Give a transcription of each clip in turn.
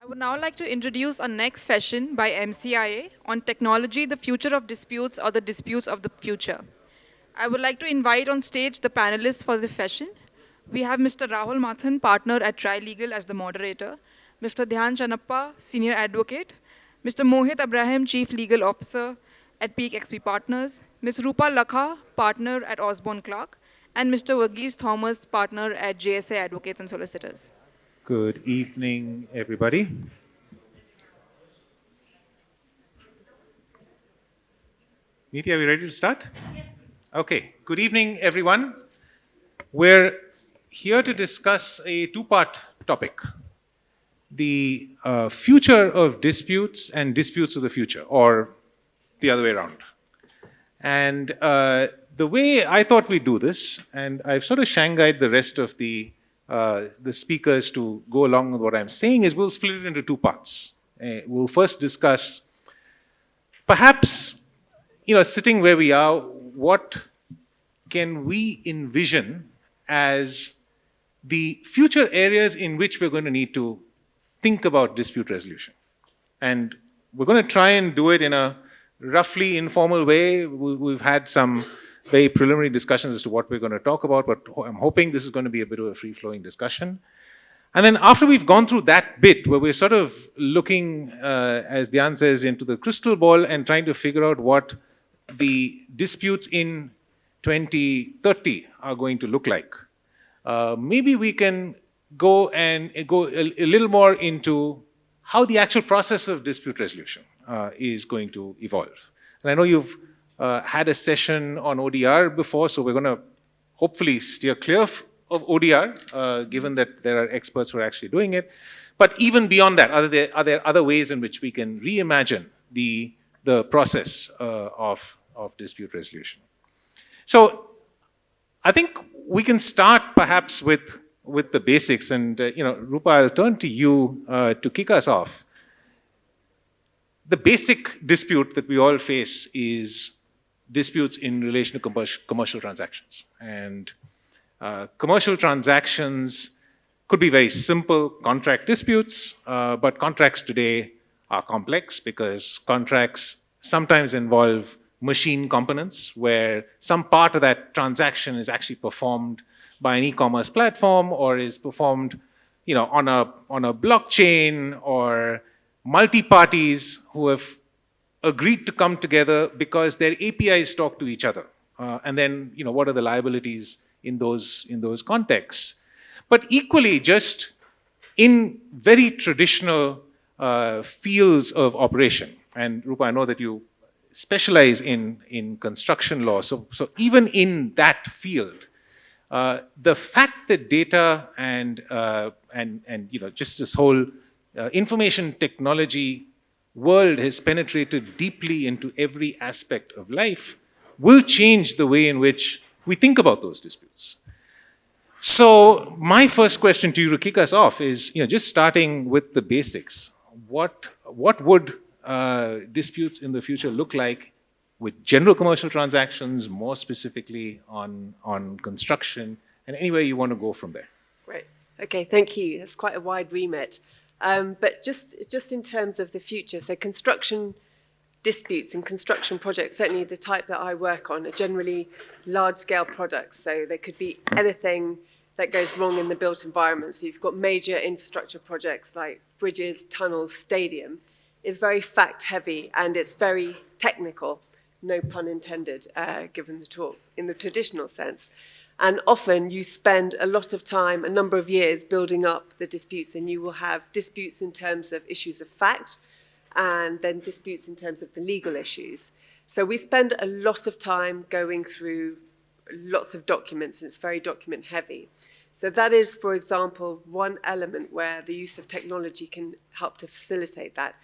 would now like to introduce our next session by MCIA on technology, the future of disputes or the disputes of the future. I would like to invite on stage the panelists for this session. We have Mr. Rahul Matthan, partner at Trilegal as the moderator, Mr. Dhyan Chinnappa, senior advocate, Mr. Mohit Abraham, chief legal officer at Peak XP Partners, Ms. Rupa Lakha, partner at Osborne Clark, and Mr. Varghese Thomas, partner at JSA Advocates and Solicitors. Good evening, everybody. Niti, are we ready to start? Yes. Okay. Good evening, everyone. We're here to discuss a two-part topic. The future of disputes and disputes of the future, or the other way around. And the way I thought we'd do this, and I've sort of shanghaied the rest of the speakers to go along with what I'm saying, is we'll split it into two parts. We'll first discuss, perhaps, sitting where we are, what can we envision as the future areas in which we're going to need to think about dispute resolution. And we're going to try and do it in a roughly informal way. We've had some very preliminary discussions as to what we're going to talk about, but I'm hoping this is going to be a bit of a free-flowing discussion. And then after we've gone through that bit, where we're sort of looking, as Dhyan says, into the crystal ball and trying to figure out what the disputes in 2030 are going to look like, maybe we can go a little more into how the actual process of dispute resolution is going to evolve. And I know you've had a session on ODR before, so we're going to hopefully steer clear of ODR, given that there are experts who are actually doing it. But even beyond that, are there other ways in which we can reimagine the process of dispute resolution? So I think we can start perhaps with the basics. And Rupa, I'll turn to you to kick us off. The basic dispute that we all face is disputes in relation to commercial transactions. And commercial transactions could be very simple contract disputes, but contracts today are complex because contracts sometimes involve machine components where some part of that transaction is actually performed by an e-commerce platform or is performed on a blockchain, or multi-parties who have agreed to come together because their APIs talk to each other. And then, what are the liabilities in those contexts? But equally, just in very traditional fields of operation, and Rupa, I know that you specialize in construction law, so even in that field, the fact that data and just this whole information technology world has penetrated deeply into every aspect of life will change the way in which we think about those disputes. So my first question to you to kick us off is, just starting with the basics. What would disputes in the future look like with general commercial transactions, more specifically on construction, and anywhere you want to go from there? Great. Okay, thank you. That's quite a wide remit. But just in terms of the future, so construction disputes and construction projects, certainly the type that I work on, are generally large-scale products. So there could be anything that goes wrong in the built environment. So you've got major infrastructure projects like bridges, tunnels, stadium. It's very fact-heavy and it's very technical, no pun intended, given the talk, in the traditional sense. And often you spend a lot of time, a number of years, building up the disputes, and you will have disputes in terms of issues of fact, and then disputes in terms of the legal issues. So we spend a lot of time going through lots of documents, and it's very document heavy. So that is, for example, one element where the use of technology can help to facilitate that.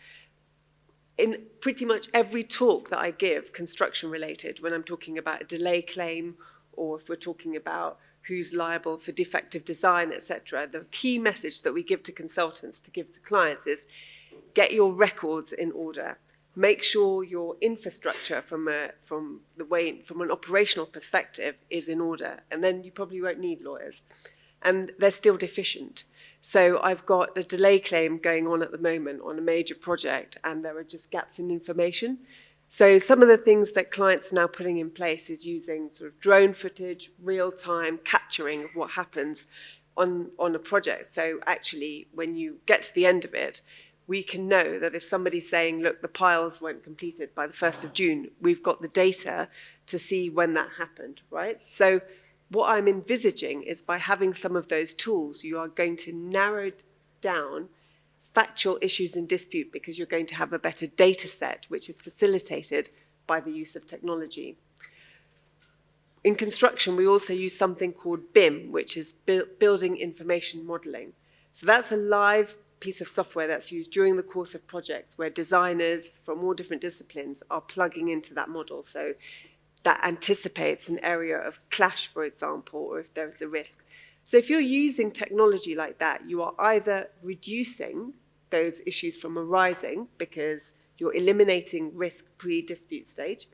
In pretty much every talk that I give, construction related, when I'm talking about a delay claim, or if we're talking about who's liable for defective design, etc., the key message that we give to consultants, to give to clients, is get your records in order. Make sure your infrastructure from an operational perspective is in order, and then you probably won't need lawyers. and they're still deficient. So I've got a delay claim going on at the moment on a major project, and there are just gaps in information. So some of the things that clients are now putting in place is using sort of drone footage, real-time capturing of what happens on a project. So actually, when you get to the end of it, we can know that if somebody's saying, look, the piles weren't completed by the 1st of June, we've got the data to see when that happened, right? So what I'm envisaging is by having some of those tools, you are going to narrow down factual issues in dispute because you're going to have a better data set, which is facilitated by the use of technology. In construction, we also use something called BIM, which is Building Information Modeling. So that's a live piece of software that's used during the course of projects where designers from all different disciplines are plugging into that model. So that anticipates an area of clash, for example, or if there is a risk. So if you're using technology like that, you are either reducing those issues from arising because you're eliminating risk pre-dispute stage,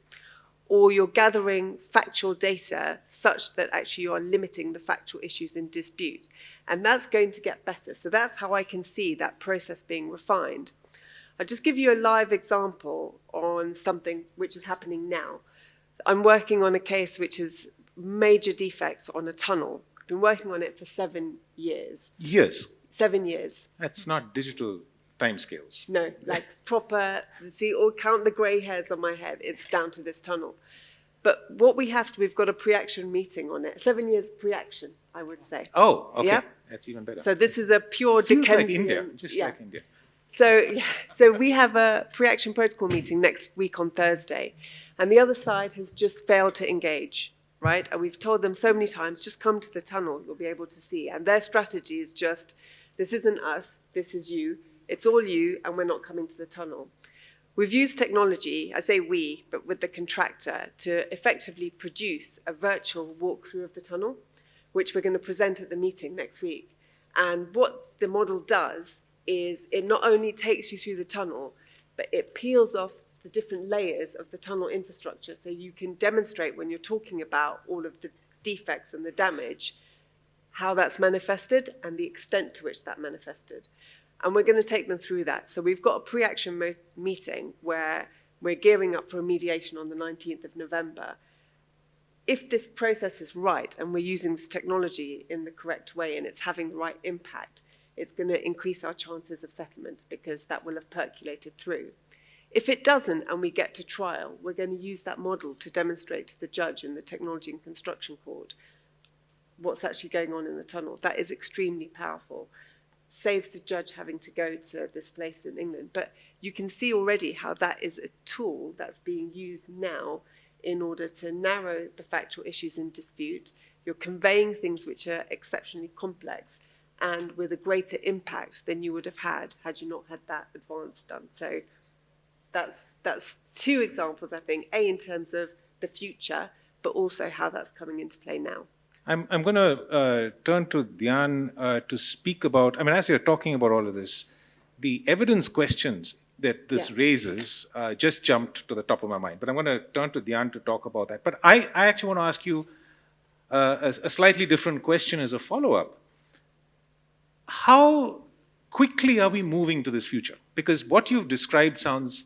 or you're gathering factual data such that actually you are limiting the factual issues in dispute. And that's going to get better. So that's how I can see that process being refined. I'll just give you a live example on something which is happening now. I'm working on a case which is major defects on a tunnel. I've been working on it for 7 years. Years? 7 years. That's not digital timescales. No, like proper, see, all count the grey hairs on my head. It's down to this tunnel. But what we've got a pre-action meeting on it. 7 years pre-action, I would say. Oh, okay. Yeah? That's even better. So this is a pure Feels like Dickensian. India, just yeah. like India. So we have a pre-action protocol meeting next week on Thursday, and the other side has just failed to engage, right? And we've told them so many times, just come to the tunnel, you'll be able to see. And their strategy is just, this isn't us, this is you, it's all you, and we're not coming to the tunnel. We've used technology, I say we, but with the contractor, to effectively produce a virtual walkthrough of the tunnel, which we're going to present at the meeting next week. And what the model does is it not only takes you through the tunnel, but it peels off the different layers of the tunnel infrastructure so you can demonstrate when you're talking about all of the defects and the damage, how that's manifested and the extent to which that manifested. And we're going to take them through that. So we've got a pre-action meeting where we're gearing up for a mediation on the 19th of November. If this process is right and we're using this technology in the correct way and it's having the right impact, it's going to increase our chances of settlement because that will have percolated through. If it doesn't and we get to trial, we're going to use that model to demonstrate to the judge in the Technology and Construction Court what's actually going on in the tunnel. That is extremely powerful. Saves the judge having to go to this place in England. But you can see already how that is a tool that's being used now in order to narrow the factual issues in dispute. You're conveying things which are exceptionally complex and with a greater impact than you would have had you not had that advance done. So that's two examples, I think, A, in terms of the future, but also how that's coming into play now. I'm going to turn to Dhyan to speak about, I mean, as you're talking about all of this, the evidence questions that this raises just jumped to the top of my mind. But I'm going to turn to Dhyan to talk about that. But I actually want to ask you a slightly different question as a follow-up. How quickly are we moving to this future? Because what you've described sounds,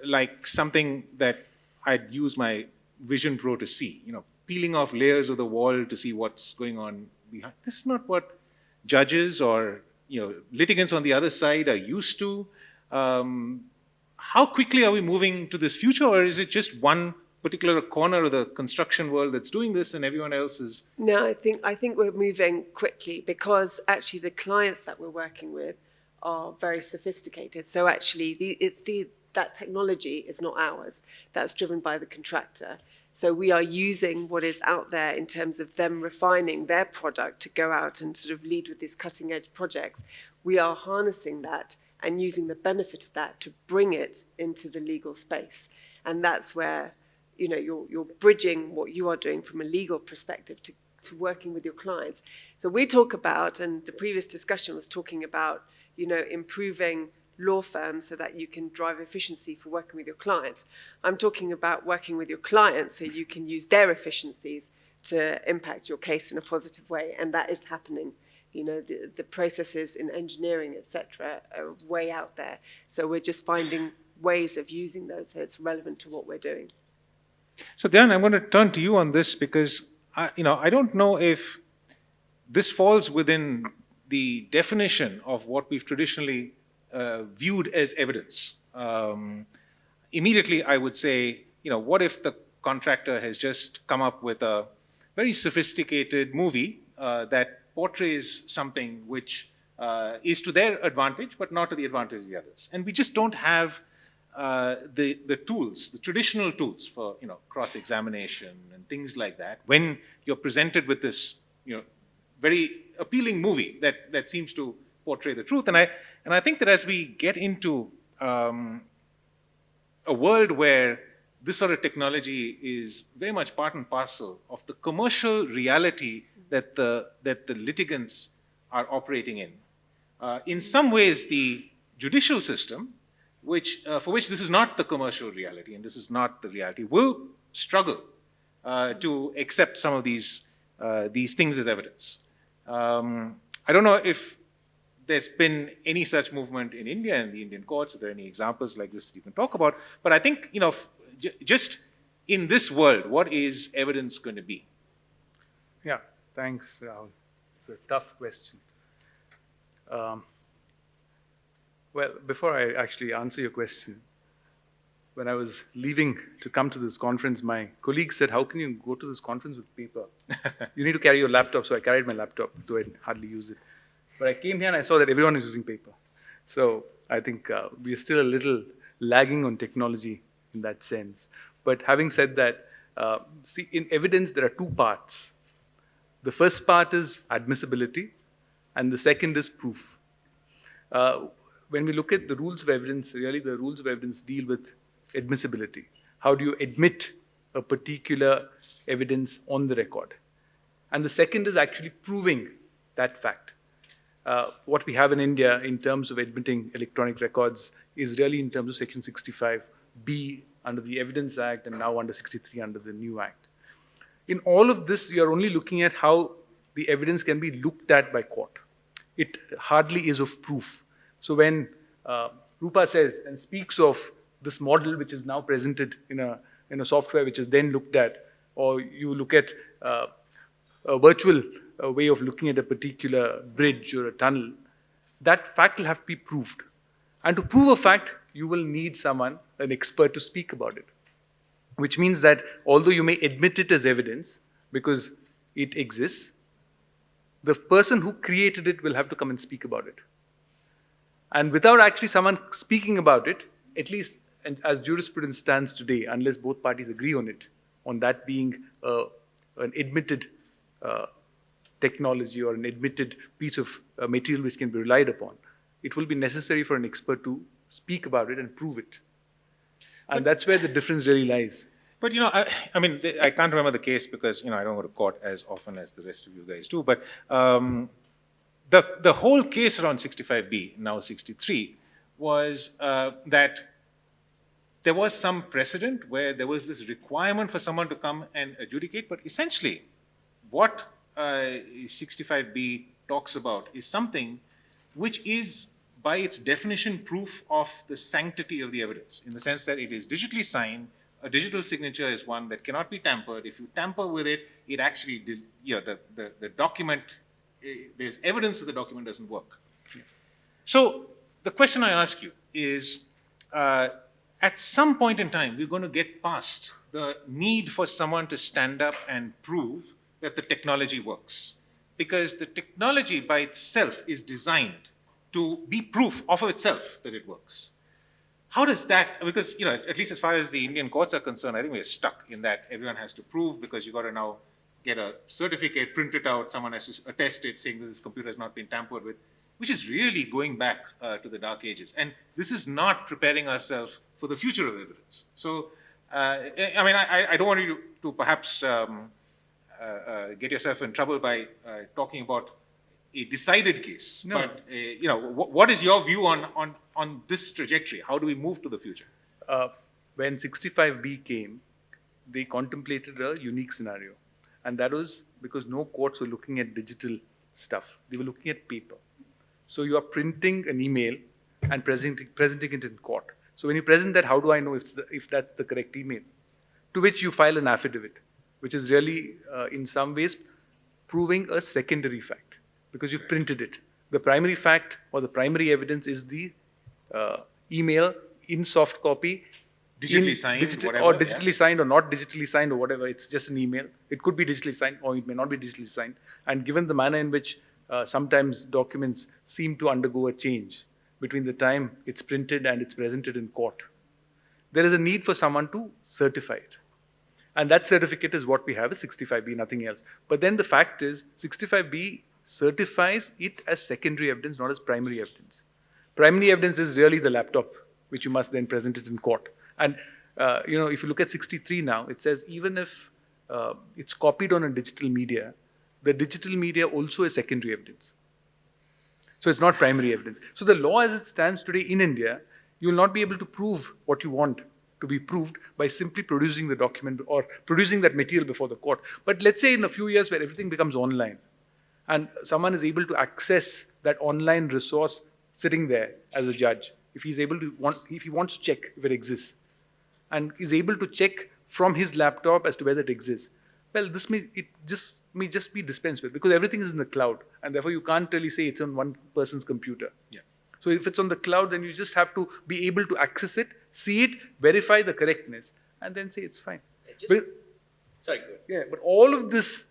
like something that I'd use my Vision Pro to see, peeling off layers of the wall to see what's going on behind. This is not what judges or litigants on the other side are used to. How quickly are we moving to this future, or is it just one particular corner of the construction world that's doing this and everyone else is? No, I think we're moving quickly because actually the clients that we're working with are very sophisticated. So actually that technology is not ours. That's driven by the contractor. So we are using what is out there in terms of them refining their product to go out and sort of lead with these cutting edge projects. We are harnessing that and using the benefit of that to bring it into the legal space. And that's where, you're bridging what you are doing from a legal perspective to working with your clients. So we talk about, and the previous discussion was talking about, improving law firms so that you can drive efficiency for working with your clients. I'm talking about working with your clients so you can use their efficiencies to impact your case in a positive way, and that is happening. You know, the processes in engineering, etc., are way out there. So we're just finding ways of using those so it's relevant to what we're doing. So Dhyan, I'm going to turn to you on this because I don't know if this falls within the definition of what we've traditionally viewed as evidence. Immediately, I would say, what if the contractor has just come up with a very sophisticated movie that portrays something which is to their advantage, but not to the advantage of the others. And we just don't have the tools, the traditional tools for cross-examination and things like that. When you're presented with this, very appealing movie that seems to portray the truth, and I think that as we get into a world where this sort of technology is very much part and parcel of the commercial reality that the litigants are operating in. In some ways, the judicial system, for which this is not the commercial reality and this is not the reality, will struggle to accept some of these things as evidence. I don't know if there's been any such movement in India and the Indian courts. Are there any examples like this you can talk about? But I think, just in this world, what is evidence going to be? Yeah, thanks, Rahul. It's a tough question. Well, before I actually answer your question, when I was leaving to come to this conference, my colleague said, how can you go to this conference with paper? You need to carry your laptop. So I carried my laptop, though I hardly use it. But I came here and I saw that everyone is using paper. So I think we are still a little lagging on technology in that sense. But having said that, see, in evidence, there are two parts. The first part is admissibility, and the second is proof. When we look at the rules of evidence, really the rules of evidence deal with admissibility. How do you admit a particular evidence on the record? And the second is actually proving that fact. What we have in India in terms of admitting electronic records is really in terms of Section 65B under the Evidence Act and now under 63 under the new Act. In all of this, you are only looking at how the evidence can be looked at by court. It hardly is of proof. So when Rupa says and speaks of this model which is now presented in a software which is then looked at, or you look at a virtual way of looking at a particular bridge or a tunnel, that fact will have to be proved. And to prove a fact, you will need someone, an expert, to speak about it. Which means that although you may admit it as evidence, because it exists, the person who created it will have to come and speak about it. And without actually someone speaking about it, at least as jurisprudence stands today, unless both parties agree on it, on that being an admitted technology or an admitted piece of material which can be relied upon, it will be necessary for an expert to speak about it and prove it. And that's where the difference really lies. But, I can't remember the case because, I don't go to court as often as the rest of you guys do. But the whole case around 65B, now 63, was that there was some precedent where there was this requirement for someone to come and adjudicate. But essentially, what 65B talks about is something which is, by its definition, proof of the sanctity of the evidence, in the sense that it is digitally signed. A digital signature is one that cannot be tampered. If you tamper with it, it actually, the document, there's evidence that the document doesn't work. So the question I ask you is, at some point in time, we're going to get past the need for someone to stand up and prove that the technology works. Because the technology by itself is designed to be proof of itself that it works. How does that, because, at least as far as the Indian courts are concerned, I think we're stuck in that everyone has to prove, because you've got to now get a certificate, print it out, someone has to attest it saying that this computer has not been tampered with, which is really going back to the dark ages. And this is not preparing ourselves for the future of evidence. So, I don't want you to perhaps get yourself in trouble by talking about a decided case. No. But, what is your view on this trajectory? How do we move to the future? When 65B came, they contemplated a unique scenario. And that was because no courts were looking at digital stuff. They were looking at paper. So you are printing an email and presenting it in court. So when you present that, how do I know if that's the correct email? To which you file an affidavit, which is really, in some ways, proving a secondary fact because you've printed it. The primary fact or the primary evidence is the email in soft copy, Digitally signed, whatever, or digitally signed or not digitally signed or whatever. It's just an email. It could be digitally signed or it may not be digitally signed. And given the manner in which sometimes documents seem to undergo a change between the time it's printed and it's presented in court, there is a need for someone to certify it. And that certificate is what we have as 65B, nothing else. But then the fact is, 65B certifies it as secondary evidence, not as primary evidence. Primary evidence is really the laptop, which you must then present it in court. And if you look at 63 now, it says even if it's copied on a digital media, the digital media also is secondary evidence. So it's not primary evidence. So the law as it stands today in India, you will not be able to prove what you want to be proved by simply producing the document or producing that material before the court. But let's say in a few years where everything becomes online and someone is able to access that online resource sitting there as a judge, if he wants to check if it exists and is able to check from his laptop as to whether it exists, well, may just be dispensed with because everything is in the cloud and therefore you can't really say it's on one person's computer. Yeah. So if it's on the cloud, then you just have to be able to access it, see it, verify the correctness, and then say it's fine. Sorry, go ahead. Yeah, but all of this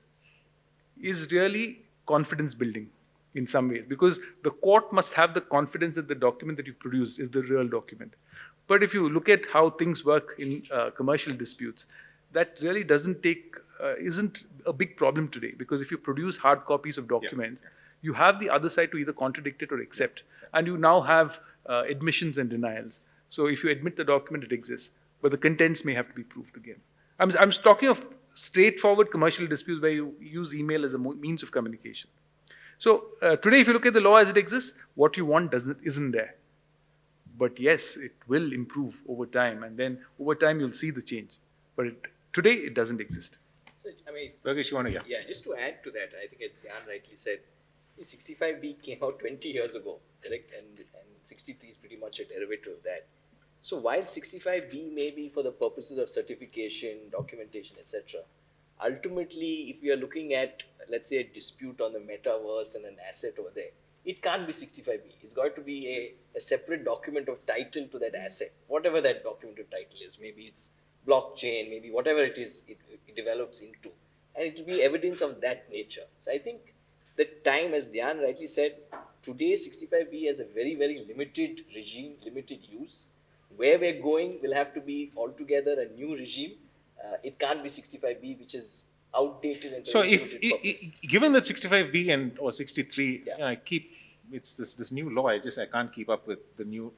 is really confidence building in some ways because the court must have the confidence that the document that you've produced is the real document. But if you look at how things work in commercial disputes, that really isn't a big problem today because if you produce hard copies of documents, you have the other side to either contradict it or accept. And you now have admissions and denials. So if you admit the document, it exists, but the contents may have to be proved again. I'm talking of straightforward commercial disputes where you use email as a means of communication. So today, if you look at the law as it exists, what you want isn't there. But yes, it will improve over time, and then over time you'll see the change. But today, it doesn't exist. So, Varghese, you want to hear? yeah, just to add to that, I think as Dhyan rightly said, the 65B came out 20 years ago, correct? And 63 is pretty much a derivative of that. So while 65B may be for the purposes of certification, documentation, etc., ultimately, if we are looking at, let's say, a dispute on the metaverse and an asset over there, it can't be 65B. It's got to be a separate document of title to that asset, whatever that document of title is. Maybe it's blockchain, maybe whatever it is, it develops into. And it will be evidence of that nature. So I think the time, as Dhyan rightly said, today 65B has a very, very limited regime, limited use. Where we're going will have to be altogether a new regime. It can't be 65B, which is outdated and So purpose. given that 65B or 63, Yeah. it's this new law. I can't keep up with the new.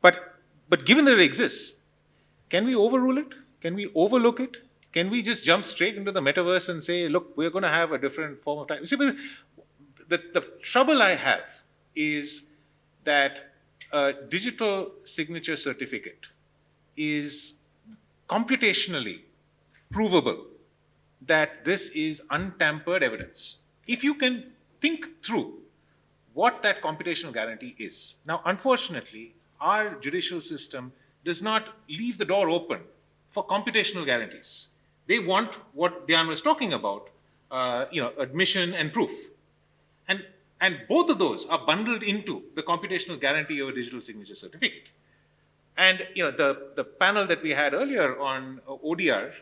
But given that it exists, can we overrule it? Can we overlook it? Can we just jump straight into the metaverse and say, look, we're going to have a different form of time? See, the trouble I have is that a digital signature certificate is computationally provable that this is untampered evidence. If you can think through what that computational guarantee is. Now, unfortunately, our judicial system does not leave the door open for computational guarantees. They want what Dhyan was talking about, admission and proof. And both of those are bundled into the computational guarantee of a digital signature certificate. And the panel that we had earlier on ODR,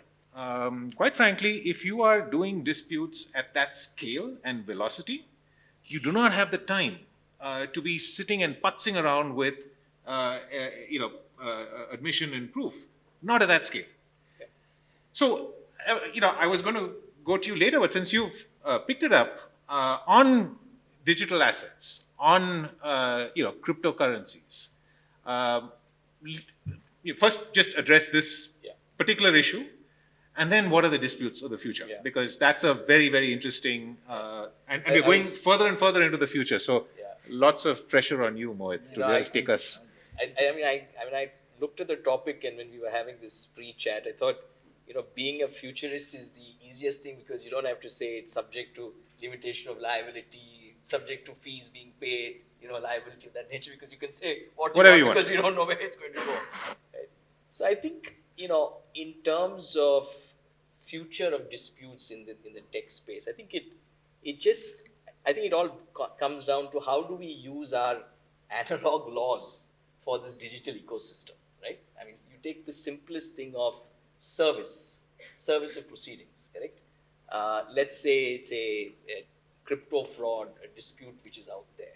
quite frankly, if you are doing disputes at that scale and velocity, you do not have the time to be sitting and putzing around with admission and proof. Not at that scale. So, I was going to go to you later, but since you've picked it up on digital assets, on cryptocurrencies, first just address this particular issue, and then what are the disputes of the future? Yeah. Because that's a very, very interesting, and we're going further and further into the future. So, lots of pressure on you, Mohit, to just take us. I looked at the topic, and when we were having this pre-chat, I thought being a futurist is the easiest thing because you don't have to say it's subject to limitation of liability, subject to fees being paid, liability of that nature, because you can say whatever you want because we don't know where it's going to go. Right? So I think, in terms of future of disputes in the tech space, I think it all comes down to how do we use our analog laws for this digital ecosystem, right? I mean, you take the simplest thing of service of proceedings, correct? Let's say it's a crypto fraud, a dispute which is out there.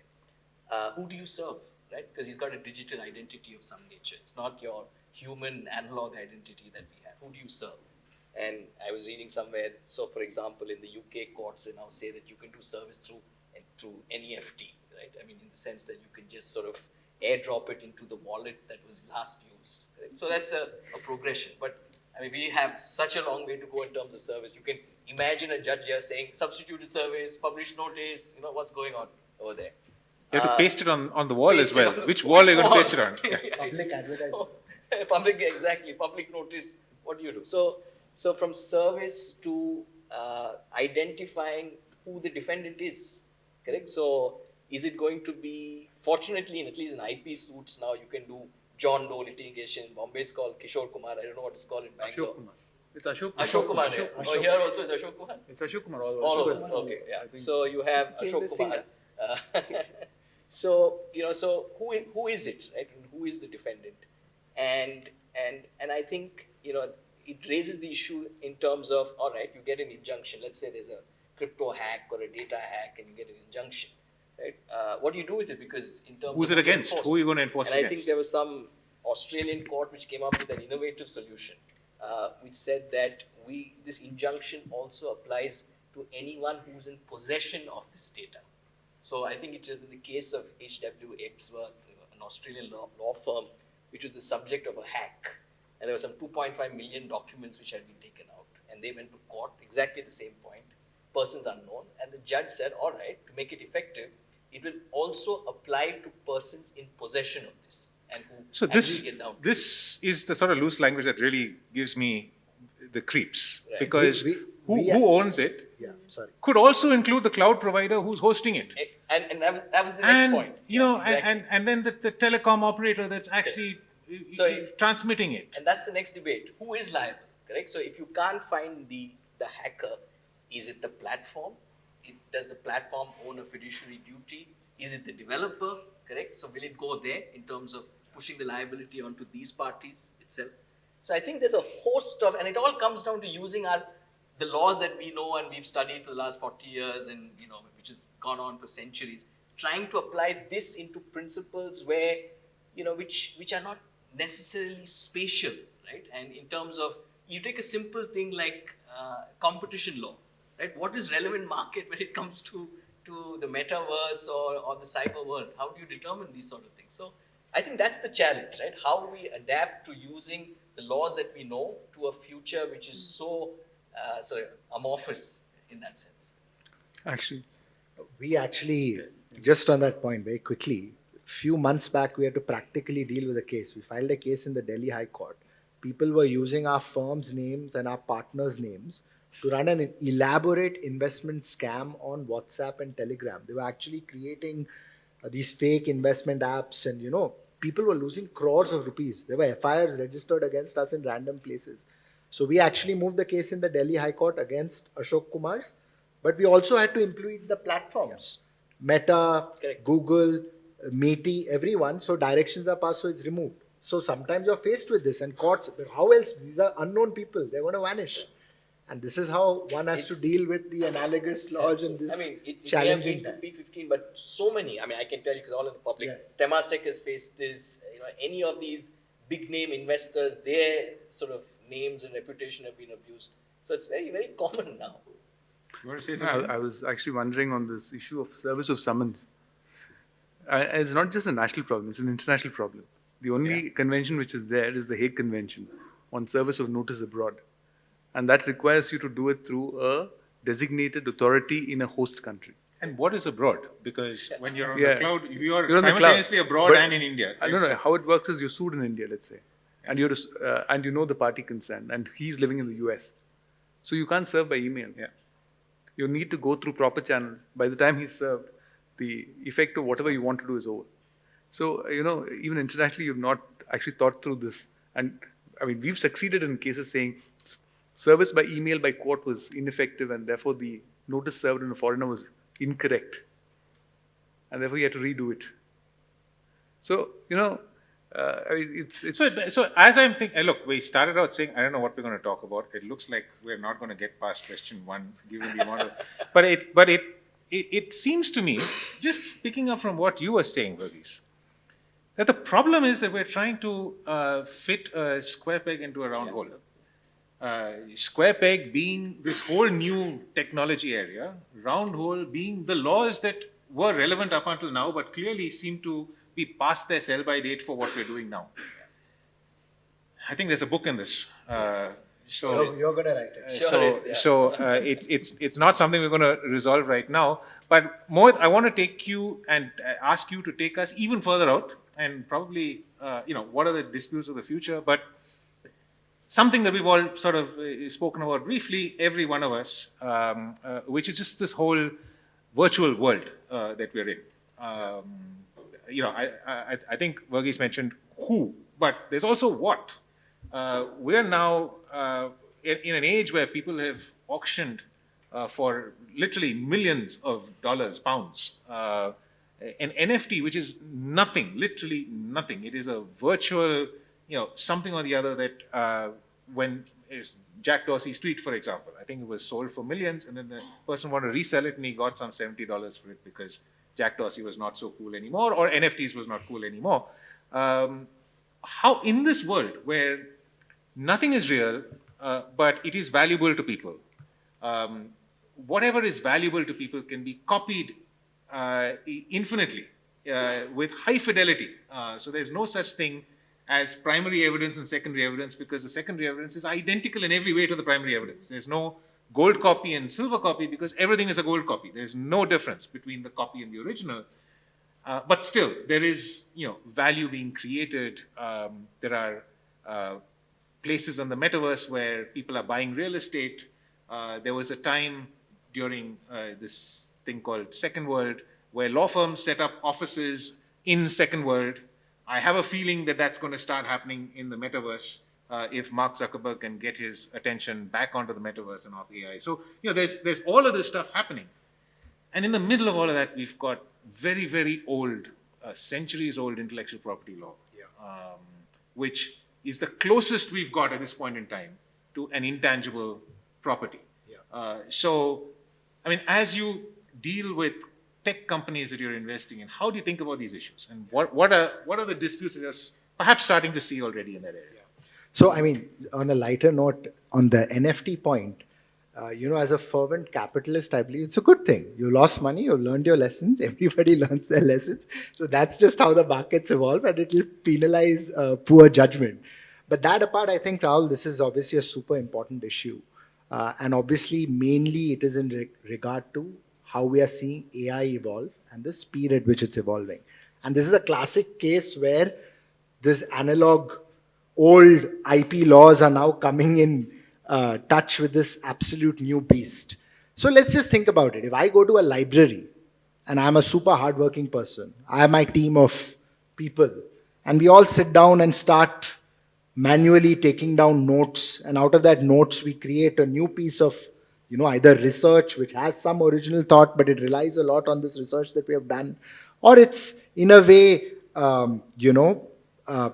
Who do you serve, right? Because he's got a digital identity of some nature. It's not your human analog identity that we have. Who do you serve? And I was reading somewhere, so for example, in the UK courts, they now say that you can do service through NEFT, right? I mean, in the sense that you can just sort of airdrop it into the wallet that was last used, correct? So that's a progression. But I mean, we have such a long way to go in terms of service. You can imagine a judge here saying substituted service, published notice, what's going on over there. You have to paste it on the wall as well. Which wall are you going to paste it on? Public advertising. Public notice, what do you do? So from service to identifying who the defendant is, correct? So is it going to be, fortunately, at least in IP suits now, you can do John Doe litigation. Bombay is called Kishore Kumar. I don't know what it's called in Bangalore. Ashok Kumar. It's Ashok. Ashok Kumar. Ashok. Oh, here also is Ashok Kumar. It's Ashok Kumar. All All over. over. Okay, yeah. I think- So you have Came Ashok the Kumar. So who is it, right? And who is the defendant? And I think it raises the issue in terms of, all right, you get an injunction. Let's say there's a crypto hack or a data hack, and you get an injunction, right? What do you do with it? Because in terms Who's of it against? enforced. Who are you going to enforce And it I think against? there was some Australian court which came up with an innovative solution, which said that this injunction also applies to anyone who's in possession of this data. So I think it was in the case of H.W. Ebsworth, an Australian law firm, which was the subject of a hack. And there were some 2.5 million documents which had been taken out. And they went to court, exactly at the same point, persons unknown. And the judge said, all right, to make it effective, it will also apply to persons in possession of this. And who So actually get down to this is the sort of loose language that really gives me the creeps. Right. Because We- who owns it Yeah, sorry. could also include the cloud provider who's hosting it. it. And that was the next point. Exactly. And then the telecom operator that's actually So transmitting it. And that's the next debate. Who is liable, correct? So if you can't find the hacker, is it the platform? Does the platform own a fiduciary duty? Is it the developer, correct? So will it go there in terms of pushing the liability onto these parties itself? So I think there's a host of, and it all comes down to using the laws that we know and we've studied for the last 40 years and, which has gone on for centuries, trying to apply this into principles where, which are not necessarily spatial, right? And in terms of, you take a simple thing like competition law, right? What is relevant market when it comes to the metaverse or the cyber world? How do you determine these sort of things? So I think that's the challenge, right? How we adapt to using the laws that we know to a future which is so amorphous in that sense. Actually, We actually, just on that point, very quickly, few months back, we had to practically deal with a case. We filed a case in the Delhi High Court. People were using our firm's names and our partners' names to run an elaborate investment scam on WhatsApp and Telegram. They were actually creating these fake investment apps, and people were losing crores of rupees. There were FIRs registered against us in random places. So we actually moved the case in the Delhi High Court against Ashok Kumar's, but we also had to implement the platforms, Meta, Correct. Google, Meeti, everyone. So directions are passed, so it's removed. So sometimes you're faced with this, and courts, how else? These are unknown people. They're going to vanish. And this is how one has to deal with the analogous laws in this It challenging may time. have been to P15, but so many. I can tell you because all in the public. Yes. Temasek has faced this. Any of these big name investors, their sort of names and reputation have been abused. So it's very, very common now. You want to say something? I was actually wondering on this issue of service of summons. It's not just a national problem, it's an international problem. The only convention which is there is the Hague Convention on service of notice abroad. And that requires you to do it through a designated authority in a host country. And what is abroad? Because when you're on Yeah. the cloud, you're You're on the cloud. simultaneously abroad But- and in India. I don't know, how it works is you're sued in India, let's say. and and you know the party concerned, and he's living in the US. So you can't serve by email. Yeah. You need to go through proper channels. By the time he's served, the effect of whatever you want to do is over. So, even internationally, you've not actually thought through this. And I mean, we've succeeded in cases saying service by email by court was ineffective, and therefore the notice served in a foreigner was incorrect. And therefore you had to redo it. So, I mean, So as I'm thinking, look, we started out saying, I don't know what we're going to talk about. It looks like we're not going to get past question 1, given the amount of, but it seems to me, just picking up from what you were saying, Varghese, that the problem is that we're trying to fit a square peg into a round hole. Square peg being this whole new technology area, round hole being the laws that were relevant up until now, but clearly seem to be past their sell-by date for what we're doing now. I think there's a book in this. You're going to write it. It's not something we're going to resolve right now. But Mohit, I want to take you and ask you to take us even further out, and probably, what are the disputes of the future? But something that we've all sort of spoken about briefly, every one of us, which is just this whole virtual world that we're in. I think Varghese mentioned who, but there's also what. We're now in an age where people have auctioned for literally millions of dollars, pounds, an NFT, which is nothing, literally nothing. It is a virtual, something or the other that when is Jack Dorsey's tweet, for example, I think it was sold for millions, and then the person wanted to resell it, and he got some $70 for it because Jack Dorsey was not so cool anymore, or NFTs was not cool anymore. How in this world where nothing is real, but it is valuable to people, whatever is valuable to people can be copied infinitely with high fidelity. So there's no such thing as primary evidence and secondary evidence, because the secondary evidence is identical in every way to the primary evidence. There's no gold copy and silver copy because everything is a gold copy. There's no difference between the copy and the original. But still, there is value being created. There are places on the metaverse where people are buying real estate. There was a time during this thing called Second World where law firms set up offices in Second World. I have a feeling that that's going to start happening in the metaverse if Mark Zuckerberg can get his attention back onto the metaverse and off AI. So, there's all of this stuff happening. And in the middle of all of that, we've got very, very old, centuries old intellectual property law, which is the closest we've got at this point in time to an intangible property. So, I mean, as you deal with tech companies that you're investing in, how do you think about these issues? And what are the disputes that you're perhaps starting to see already in that area? So, I mean, on a lighter note, on the NFT point, as a fervent capitalist, I believe it's a good thing. You lost money, you learned your lessons, everybody learns their lessons. So that's just how the markets evolve, and it will penalize poor judgment. But that apart, I think, Rahul, this is obviously a super important issue. And obviously, mainly it is in regard to how we are seeing AI evolve and the speed at which it's evolving. And this is a classic case where this analog old IP laws are now coming in touch with this absolute new beast. So let's just think about it. If I go to a library and I'm a super hardworking person, I have my team of people, and we all sit down and start manually taking down notes, and out of that notes we create a new piece of either research which has some original thought, but it relies a lot on this research that we have done, or it's in a way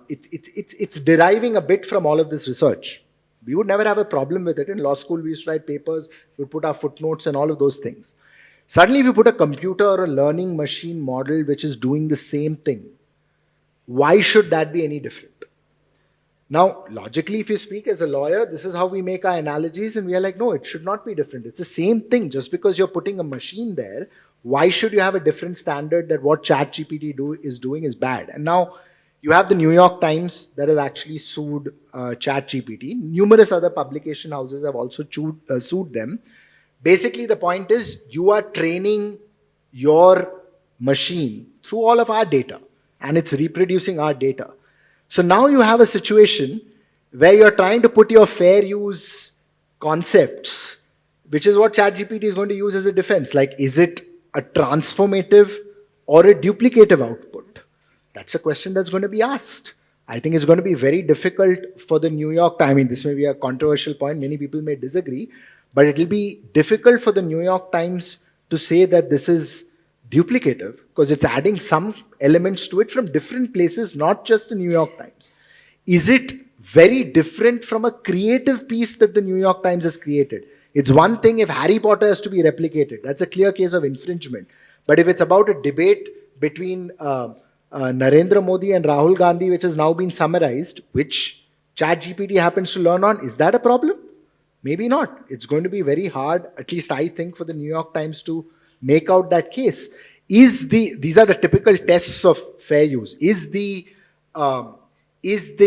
it's deriving a bit from all of this research. We would never have a problem with it. In law school, we used to write papers, we put our footnotes and all of those things. Suddenly, if you put a computer or a learning machine model which is doing the same thing, why should that be any different? Now, logically, if you speak as a lawyer, this is how we make our analogies, and we are like, no, it should not be different. It's the same thing. Just because you're putting a machine there, why should you have a different standard that what ChatGPT is doing is bad? And now, you have the New York Times that has actually sued ChatGPT. Numerous other publication houses have also sued them. Basically, the point is you are training your machine through all of our data, and it's reproducing our data. So now you have a situation where you're trying to put your fair use concepts, which is what ChatGPT is going to use as a defense. Like, is it a transformative or a duplicative output? That's a question that's going to be asked. I think it's going to be very difficult for the New York Times. I mean, this may be a controversial point. Many people may disagree, but it will be difficult for the New York Times to say that this is duplicative because it's adding some elements to it from different places, not just the New York Times. Is it very different from a creative piece that the New York Times has created? It's one thing if Harry Potter has to be replicated. That's a clear case of infringement. But if it's about a debate between Narendra Modi and Rahul Gandhi, which has now been summarized, which ChatGPT happens to learn on, is that a problem? Maybe not. It's going to be very hard, at least I think, for the New York Times to make out that case. These are the typical tests of fair use. Is the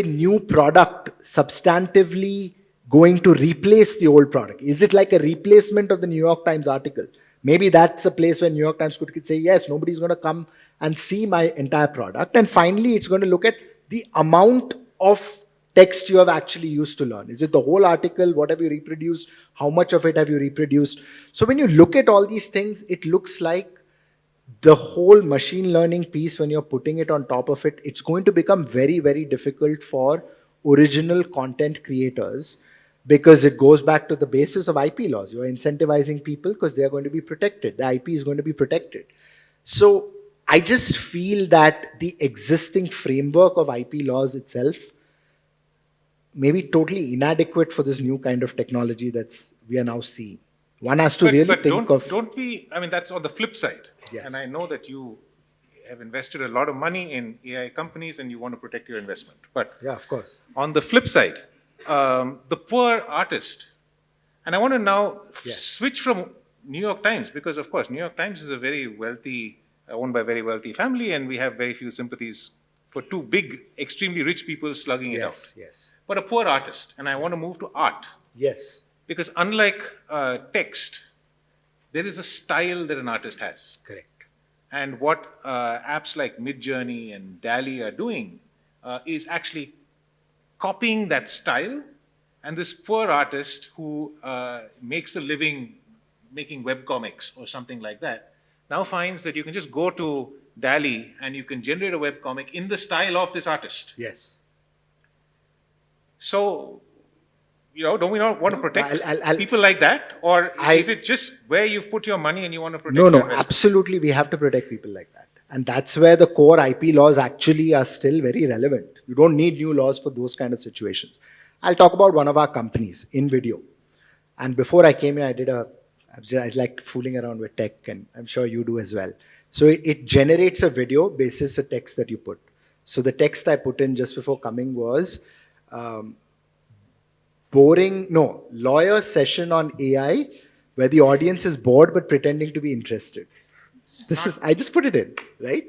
new product substantively going to replace the old product? Is it like a replacement of the New York Times article? Maybe that's a place where New York Times could say, yes, nobody's going to come and see my entire product. And finally, it's going to look at the amount of text you have actually used to learn. Is it the whole article? What have you reproduced? How much of it have you reproduced? So when you look at all these things, it looks like the whole machine learning piece, when you're putting it on top of it, it's going to become very, very difficult for original content creators because it goes back to the basis of IP laws. You're incentivizing people because they're going to be protected. The IP is going to be protected. So I just feel that the existing framework of IP laws itself may be totally inadequate for this new kind of technology we are now seeing. One has to Don't be, I mean, that's on the flip side. Yes. And I know that you have invested a lot of money in AI companies and you want to protect your investment. But yeah, of course. On the flip side, the poor artist, and I want to now switch from New York Times, because of course, New York Times is a very wealthy, owned by a very wealthy family, and we have very few sympathies for two big, extremely rich people slugging it out. Yes. But a poor artist, and I want to move to art. Yes. Because unlike text, there is a style that an artist has. Correct. And what apps like Midjourney and DALL-E are doing is actually copying that style. And this poor artist who makes a living making webcomics or something like that now finds that you can just go to DALL-E and you can generate a webcomic in the style of this artist. Yes. So, don't we not want to protect people like that? Or is it just where you've put your money and you want to protect No, absolutely. We have to protect people like that. And that's where the core IP laws actually are still very relevant. You don't need new laws for those kind of situations. I'll talk about one of our companies, InVideo. And before I came here, I like fooling around with tech, and I'm sure you do as well. So it generates a video basis a text that you put. So the text I put in just before coming was, lawyer session on AI where the audience is bored but pretending to be interested. I just put it in, right?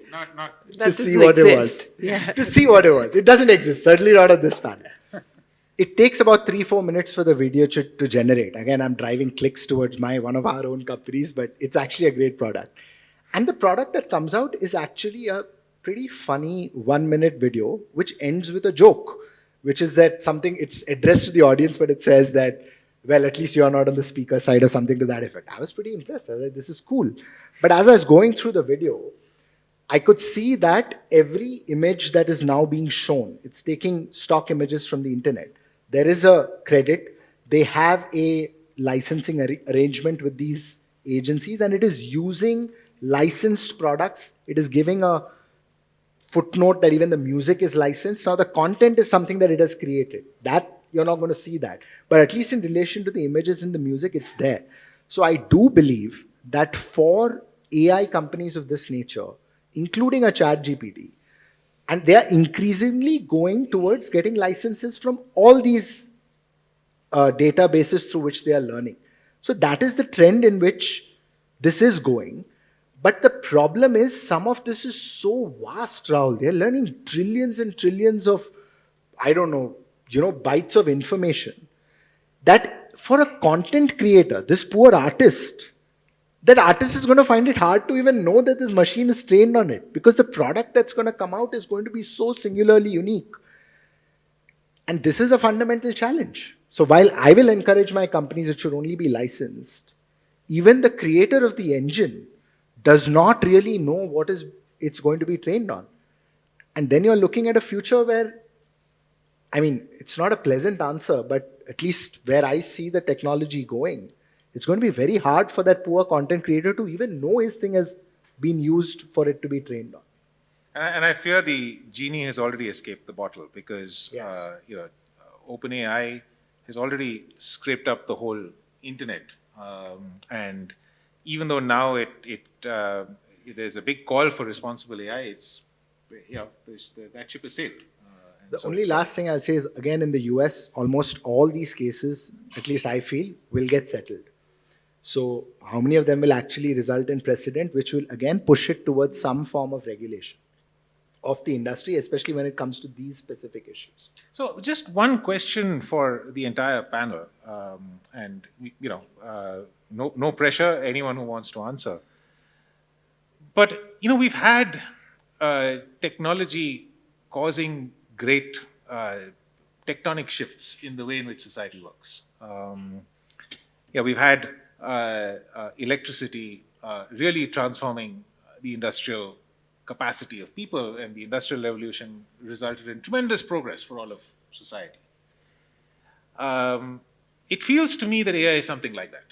That to see what it was. Yeah. To see what it was. It doesn't exist, certainly not on this panel. It takes about 3-4 minutes for the video to generate. Again, I'm driving clicks towards one of our own companies, but it's actually a great product. And the product that comes out is actually a pretty funny 1-minute video, which ends with a joke, which is that it's addressed to the audience, but it says that, well, at least you're not on the speaker side or something to that effect. I was pretty impressed. I was like, this is cool. But as I was going through the video, I could see that every image that is now being shown, it's taking stock images from the internet. There is a credit. They have a licensing arrangement with these agencies, and it is using licensed products. It is giving a footnote that even the music is licensed. Now the content is something that it has created. That you're not going to see that. But at least in relation to the images and the music, it's there. So I do believe that for AI companies of this nature, including a ChatGPT, and they are increasingly going towards getting licenses from all these databases through which they are learning. So that is the trend in which this is going. But the problem is some of this is so vast, Rahul. They're learning trillions and trillions of, bytes of information that for a content creator, this poor artist, that artist is going to find it hard to even know that this machine is trained on it because the product that's going to come out is going to be so singularly unique. And this is a fundamental challenge. So while I will encourage my companies, it should only be licensed, even the creator of the engine does not really know what is it's going to be trained on. And then you're looking at a future where, I mean, it's not a pleasant answer, but at least where I see the technology going, it's going to be very hard for that poor content creator to even know his thing has been used for it to be trained on. And I fear the genie has already escaped the bottle because Yes. OpenAI has already scraped up the whole internet, and even though now there's a big call for responsible AI, that ship has sailed. And The so only it's last thing I'll say is, again, in the US, almost all these cases, at least I feel, will get settled. So how many of them will actually result in precedent, which will again push it towards some form of regulation of the industry, especially when it comes to these specific issues. So, just one question for the entire panel, and no pressure. Anyone who wants to answer. But we've had technology causing great tectonic shifts in the way in which society works. We've had electricity really transforming the industrial capacity of people, and the Industrial Revolution resulted in tremendous progress for all of society. It feels to me that AI is something like that.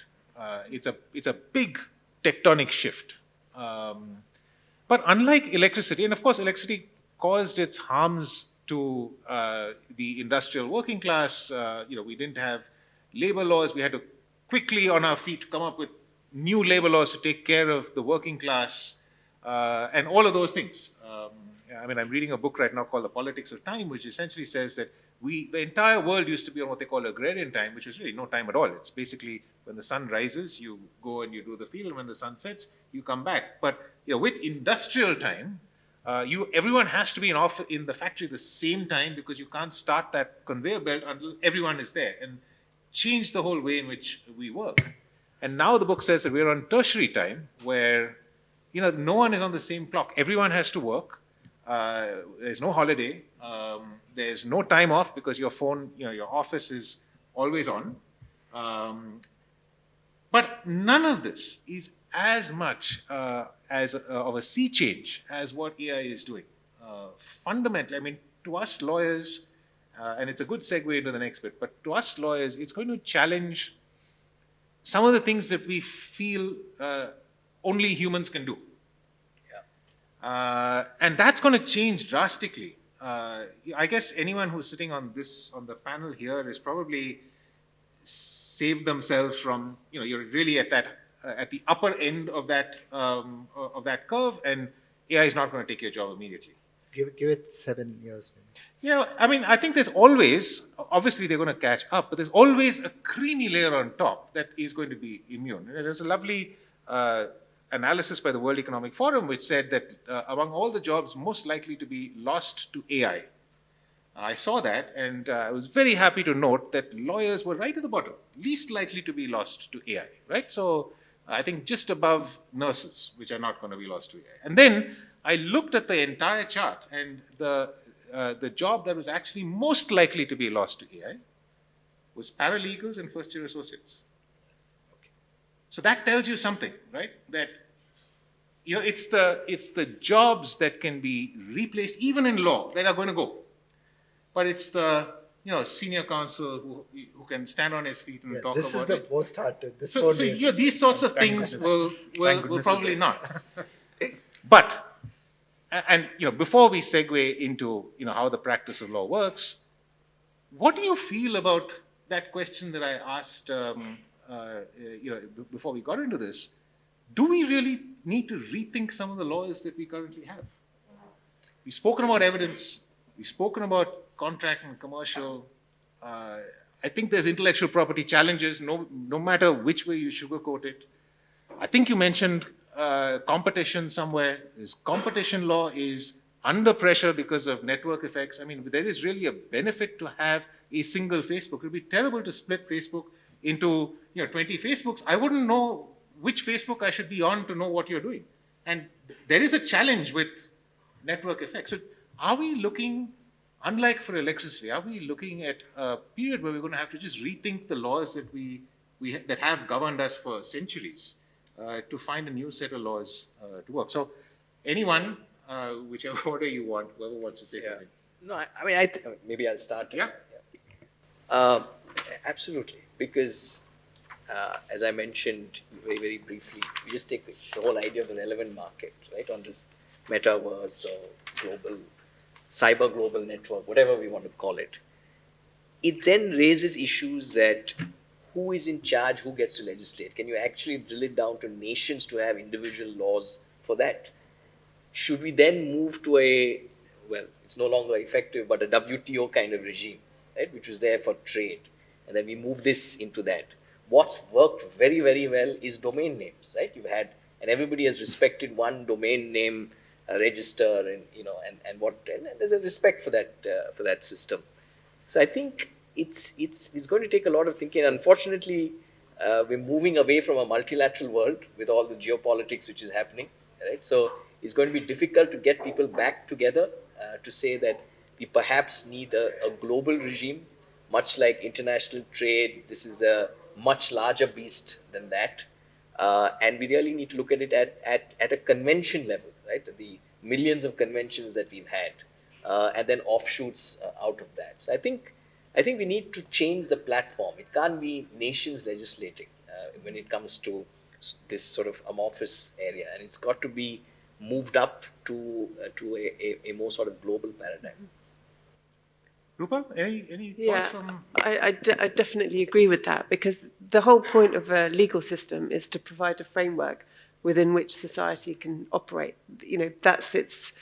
It's a big tectonic shift. But unlike electricity, and of course electricity caused its harms to the industrial working class. We didn't have labor laws. We had to quickly on our feet come up with new labor laws to take care of the working class. And all of those things. I'm reading a book right now called The Politics of Time, which essentially says that the entire world used to be on what they call agrarian time, which was really no time at all. It's basically when the sun rises, you go and you do the field, and when the sun sets, you come back. But with industrial time, everyone has to be in the factory at the same time, because you can't start that conveyor belt until everyone is there, and change the whole way in which we work. And now the book says that we're on tertiary time, where no one is on the same clock. Everyone has to work. There's no holiday. There's no time off because your phone, your office is always on. But none of this is as much of a sea change as what AI is doing. Fundamentally, to us lawyers, and it's a good segue into the next bit, but to us lawyers, it's going to challenge some of the things that we feel only humans can do. And that's going to change drastically. I guess anyone who's sitting on the panel here is probably saved themselves from, you're really at the upper end of that curve, and AI is not going to take your job immediately. Give it 7 years. Maybe. I think there's always, obviously they're going to catch up, but there's always a creamy layer on top that is going to be immune. There's a lovely analysis by the World Economic Forum which said that among all the jobs most likely to be lost to AI, I saw that, and I was very happy to note that lawyers were right at the bottom, least likely to be lost to AI, right? So I think just above nurses, which are not going to be lost to AI. And then I looked at the entire chart, and the job that was actually most likely to be lost to AI was paralegals and first-year associates. So that tells you something, right? That it's the jobs that can be replaced, even in law, that are going to go. But it's the senior counsel who can stand on his feet and talk about it. This is the post-hearted. So these sorts of things will probably not. But and before we segue into how the practice of law works, what do you feel about that question that I asked? Before we got into this, do we really need to rethink some of the laws that we currently have? We've spoken about evidence. We've spoken about contract and commercial. I think there's intellectual property challenges, no matter which way you sugarcoat it. I think you mentioned competition somewhere. This competition law is under pressure because of network effects. There is really a benefit to have a single Facebook. It would be terrible to split Facebook into 20 Facebooks. I wouldn't know which Facebook I should be on to know what you're doing. And there is a challenge with network effects. So are we looking unlike for electricity, are we looking at a period where we're going to have to just rethink the laws that that have governed us for centuries to find a new set of laws to work? So, anyone, whichever order you want, whoever wants to say something. No, maybe I'll start. Yeah. Absolutely, because as I mentioned very, very briefly, we just take the whole idea of the relevant market, right, on this metaverse or global, cyber global network, whatever we want to call it. It then raises issues that who is in charge, who gets to legislate? Can you actually drill it down to nations to have individual laws for that? Should we then move to it's no longer effective, but a WTO kind of regime, right, which was there for trade, and then we move this into that. What's worked very, very well is domain names, right? And everybody has respected one domain name register, and there's a respect for that system. So I think it's going to take a lot of thinking. Unfortunately, we're moving away from a multilateral world with all the geopolitics which is happening, right? So it's going to be difficult to get people back together to say that we perhaps need a global regime, much like international trade. This is a much larger beast than that. And we really need to look at it at a convention level, right? The millions of conventions that we've had, and then offshoots out of that. So I think we need to change the platform. It can't be nations legislating when it comes to this sort of amorphous area, and it's got to be moved up to a more sort of global paradigm. Rupa, any Yeah, thoughts from? I definitely agree with that, because the whole point of a legal system is to provide a framework within which society can operate. That's its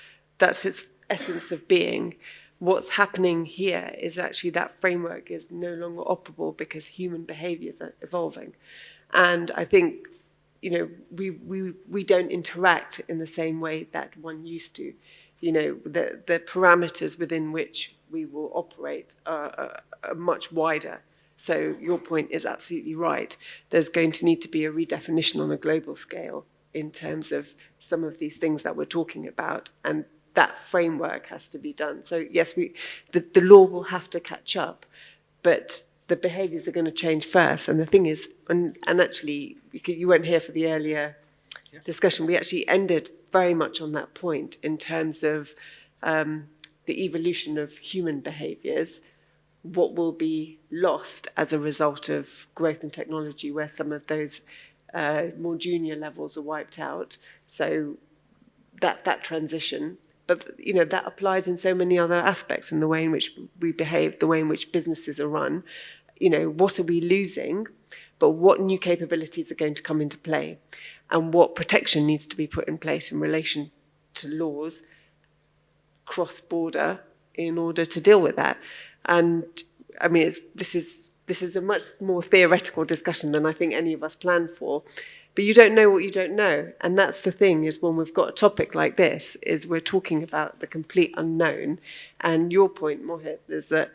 essence of being. What's happening here is actually that framework is no longer operable because human behaviours are evolving, and I think we don't interact in the same way that one used to. The parameters within which we will operate are much wider. So your point is absolutely right. There's going to need to be a redefinition on a global scale in terms of some of these things that we're talking about, and that framework has to be done. So yes, the law will have to catch up, but the behaviours are going to change first. And the thing is, and actually, you weren't here for the earlier discussion, we actually ended very much on that point in terms of the evolution of human behaviours, what will be lost as a result of growth in technology, where some of those more junior levels are wiped out. So that transition, but that applies in so many other aspects, in the way in which we behave, the way in which businesses are run. What are we losing, but what new capabilities are going to come into play, and what protection needs to be put in place in relation to laws cross-border in order to deal with that. And I mean, this is a much more theoretical discussion than I think any of us planned for. But you don't know what you don't know. And that's the thing, is when we've got a topic like this, is we're talking about the complete unknown. And your point, Mohit, is that,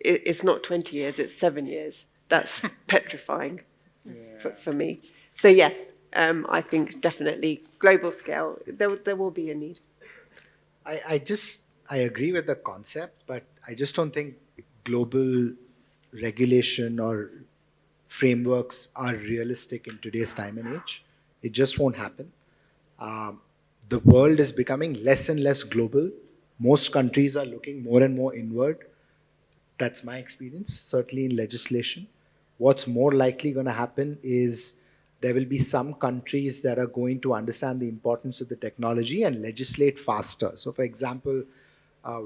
it's not 20 years, it's 7 years. That's petrifying for me. So yes, I think definitely global scale, there will be a need. I agree with the concept, but I just don't think global regulation or frameworks are realistic in today's time and age. It just won't happen. The world is becoming less and less global. Most countries are looking more and more inward. That's my experience, certainly in legislation. What's more likely going to happen is there will be some countries that are going to understand the importance of the technology and legislate faster. So, for example,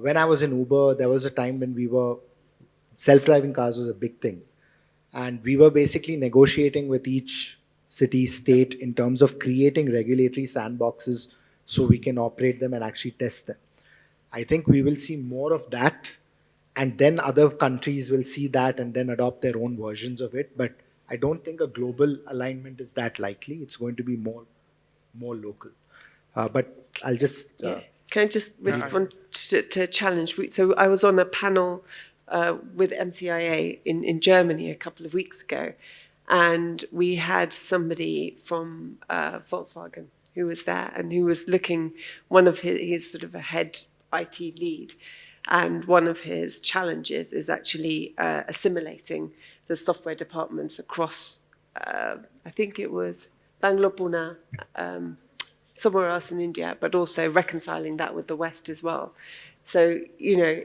when I was in Uber, there was a time when self-driving cars was a big thing. And we were basically negotiating with each city, state in terms of creating regulatory sandboxes so we can operate them and actually test them. I think we will see more of that, and then other countries will see that and then adopt their own versions of it. But I don't think a global alignment is that likely. It's going to be more local. But I'll just... Can I just respond to a challenge? So I was on a panel with MCIA in Germany a couple of weeks ago, and we had somebody from Volkswagen who was there, and who was looking, one of his sort of a head IT lead. And one of his challenges is actually assimilating the software departments across, I think it was Bangalore, Pune, somewhere else in India, but also reconciling that with the West as well. So, you know,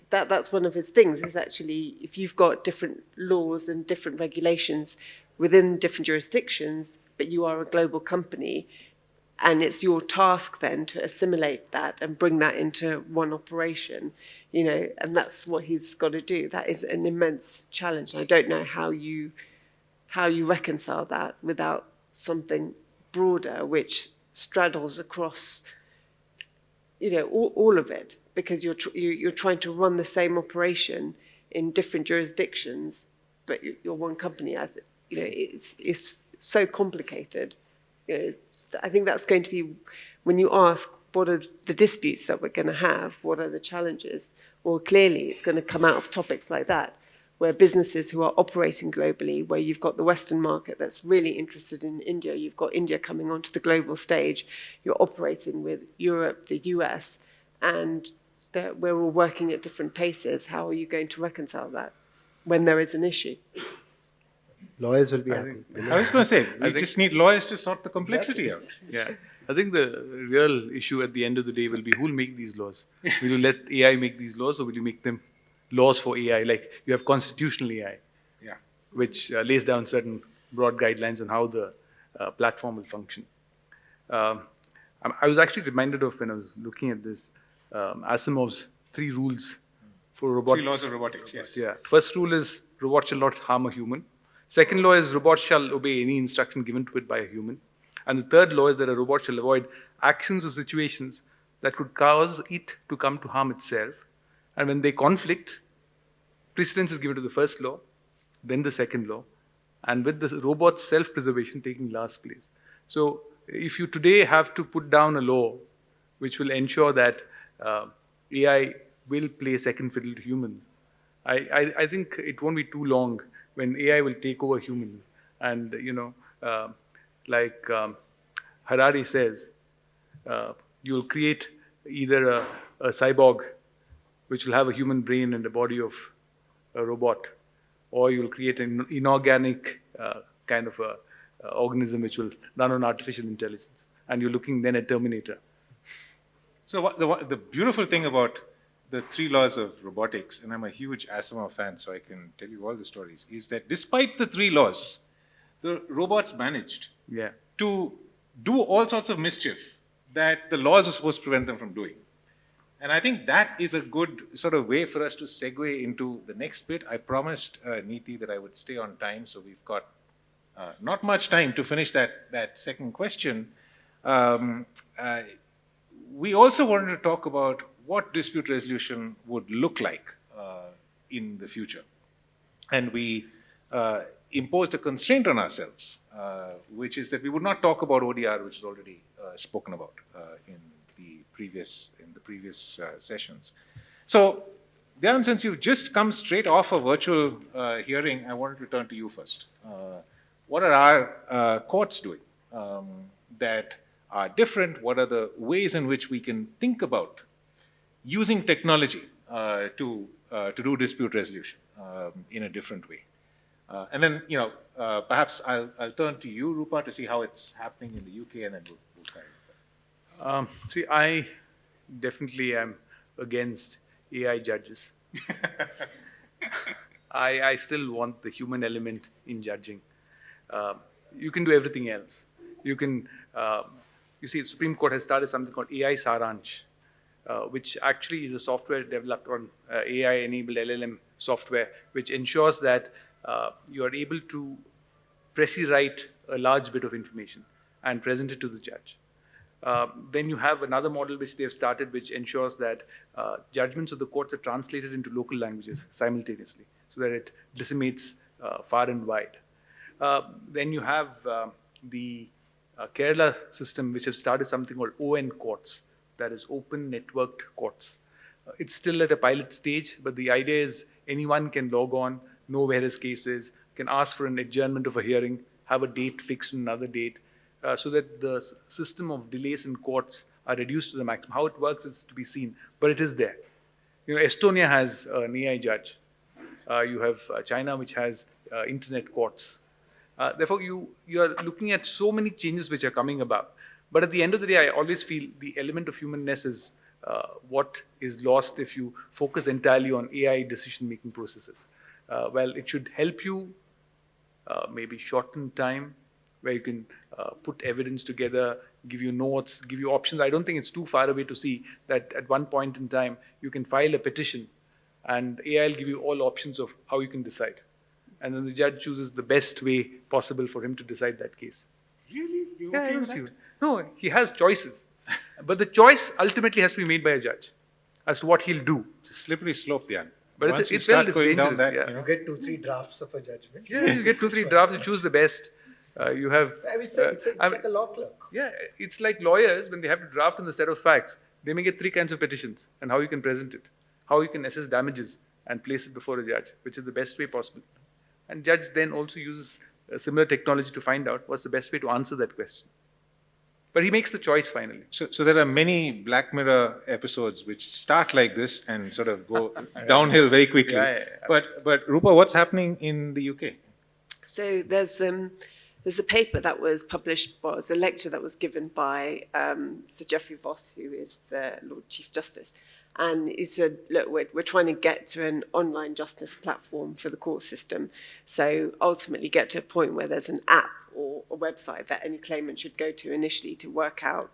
that's one of his things, is actually if you've got different laws and different regulations within different jurisdictions, but you are a global company, and it's your task then to assimilate that and bring that into one operation, you know, and that's what he's got to do. That is an immense challenge. I don't know how you reconcile that without something broader which straddles across, you know, all of it, because you're trying to run the same operation in different jurisdictions, but you're one company. You know, it's so complicated. You know, I think that's going to be, when you ask what are the disputes that we're going to have, what are the challenges, well, clearly it's going to come out of topics like that, where businesses who are operating globally, where you've got the Western market that's really interested in India, you've got India coming onto the global stage, you're operating with Europe, the US, and we're all working at different paces. How are you going to reconcile that when there is an issue? Lawyers will be happy. I was going to say, we just need lawyers to sort the complexity out. Yeah. I think the real issue at the end of the day will be who will make these laws. Will you let AI make these laws, or will you make them laws for AI? Like you have constitutional AI, Yeah. which lays down certain broad guidelines on how the platform will function. I was actually reminded of, when I was looking at this, Asimov's 3 rules for robotics. 3 laws of robotics, yes. Yeah. First rule is robot shall not harm a human. Second law is robot shall obey any instruction given to it by a human. And the third law is that a robot shall avoid actions or situations that could cause it to come to harm itself. And when they conflict, precedence is given to the first law, then the second law, and with the robot's self-preservation taking last place. So if you today have to put down a law which will ensure that AI will play second fiddle to humans, I think it won't be too long when AI will take over humans. And, you know, like Harari says, you'll create either a cyborg which will have a human brain and the body of a robot, or you'll create an inorganic kind of a organism which will run on artificial intelligence. And you're looking then at Terminator. So the beautiful thing about the 3 laws of robotics, and I'm a huge Asimov fan, so I can tell you all the stories, is that despite the 3 laws, the robots managed to do all sorts of mischief that the laws were supposed to prevent them from doing. And I think that is a good sort of way for us to segue into the next bit. I promised Neeti that I would stay on time, so we've got not much time to finish that second question. We also wanted to talk about what dispute resolution would look like in the future. And we imposed a constraint on ourselves, which is that we would not talk about ODR, which is already spoken about in the previous sessions. So, Dhyan, since you've just come straight off a virtual hearing, I wanted to turn to you first. What are our courts doing that are different? What are the ways in which we can think about using technology to do dispute resolution in a different way? And then, you know, perhaps I'll turn to you, Rupa, to see how it's happening in the UK, and then we'll carry on. See, I definitely am against AI judges. I still want the human element in judging. You can do everything else. You can, you see, the Supreme Court has started something called AI Saransh, which actually is a software developed on AI-enabled LLM software, which ensures that you are able to precisely write a large bit of information and present it to the judge. Then you have another model which they have started, which ensures that judgments of the courts are translated into local languages simultaneously, so that it disseminates far and wide. Then you have the Kerala system, which have started something called ON courts, that is open networked courts. It's still at a pilot stage, but the idea is anyone can log on, know where his case is, can ask for an adjournment of a hearing, have a date fixed on another date, so that the system of delays in courts are reduced to the maximum. How it works is to be seen, but it is there. Estonia has an AI judge. You have China, which has internet courts. Therefore, you are looking at so many changes which are coming about. But at the end of the day, I always feel the element of humanness is what is lost if you focus entirely on AI decision-making processes. Well, it should help you maybe shorten time, where you can put evidence together, give you notes, give you options. I don't think it's too far away to see that at one point in time, you can file a petition and AI will give you all options of how you can decide. And then the judge chooses the best way possible for him to decide that case. Really? You Yeah, okay you with see that? it. No, he has choices. But the choice ultimately has to be made by a judge as to what he'll do. It's a slippery slope, Dhyan. But Once you it's start it's going down dangerous. that, Yeah. You get 2-3 drafts of a judgment. Yeah, you get 2-3 drafts, you choose the best. You have. I mean, it's like a law clerk. Yeah, it's like lawyers when they have to draft on the set of facts. They may get 3 kinds of petitions and how you can present it, how you can assess damages and place it before a judge, which is the best way possible. And judge then also uses a similar technology to find out what's the best way to answer that question. But he makes the choice finally. So there are many Black Mirror episodes which start like this and sort of go downhill very quickly. Yeah, But Rupa, what's happening in the UK? So there's a paper that was published, well, it's a lecture that was given by Sir Geoffrey Voss, who is the Lord Chief Justice. And he said, look, we're trying to get to an online justice platform for the court system. So ultimately get to a point where there's an app or a website that any claimant should go to initially to work out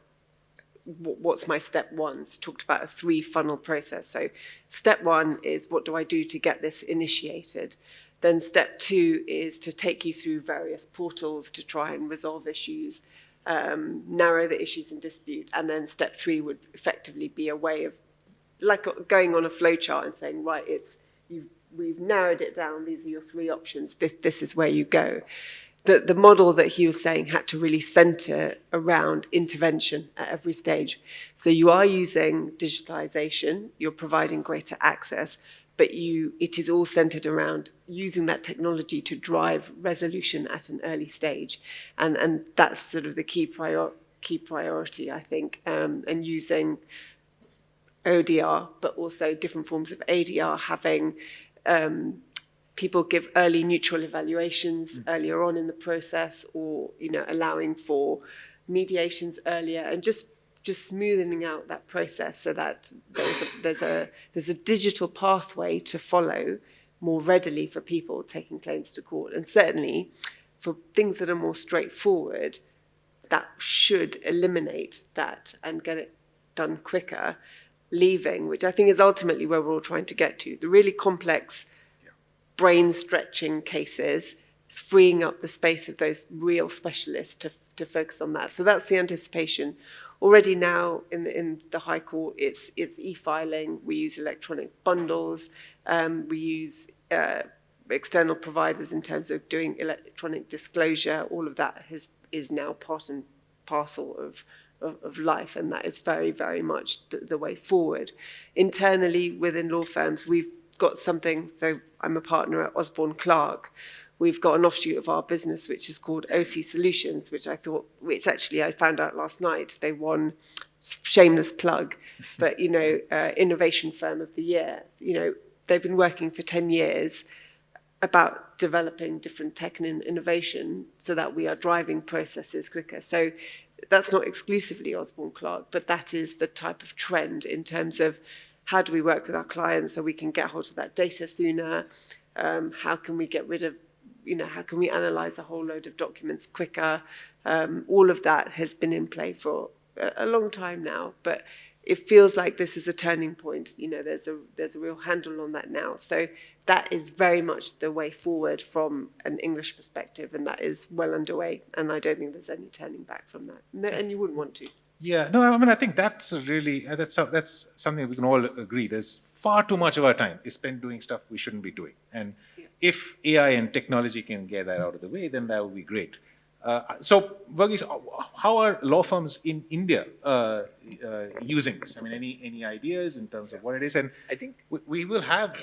what's my step one. It's talked about a 3-funnel process. So step 1 is, what do I do to get this initiated? Then step 2 is to take you through various portals to try and resolve issues, narrow the issues in dispute. And then step 3 would effectively be a way of like going on a flowchart and saying, right, we've narrowed it down. These are your 3 options. This is where you go. The model that he was saying had to really center around intervention at every stage. So you are using digitalization, you're providing greater access, but it is all centered around using that technology to drive resolution at an early stage. And that's sort of the key priority, I think, and using ODR, but also different forms of ADR, having people give early neutral evaluations earlier on in the process, or allowing for mediations earlier, and just smoothing out that process so that there's a digital pathway to follow more readily for people taking claims to court. And certainly for things that are more straightforward, that should eliminate that and get it done quicker, leaving, which I think is ultimately where we're all trying to get to, the really complex brain-stretching cases, freeing up the space of those real specialists to focus on that. So that's the anticipation. Already now in the High Court, it's e-filing. We use electronic bundles. We use external providers in terms of doing electronic disclosure. All of that is now part and parcel of life, and that is very, very much the way forward. Internally, within law firms, we've got something, so I'm a partner at Osborne Clarke. We've got an offshoot of our business, which is called OC Solutions, which actually I found out last night. They won, shameless plug, but, Innovation Firm of the Year. They've been working for 10 years about developing different tech and innovation so that we are driving processes quicker. So that's not exclusively Osborne Clarke, but that is the type of trend in terms of how do we work with our clients so we can get hold of that data sooner? How can we get rid of, how can we analyze a whole load of documents quicker? All of that has been in play for a long time now, but it feels like this is a turning point. There's a real handle on that now. So that is very much the way forward from an English perspective, and that is well underway. And I don't think there's any turning back from that. No, and you wouldn't want to. Yeah, no, I mean, I think that's really, that's something we can all agree. There's far too much of our time is spent doing stuff we shouldn't be doing. And if AI and technology can get that out of the way, then that would be great. So, Varghese, how are law firms in India using this? I mean, any ideas in terms of what it is? And I think we will have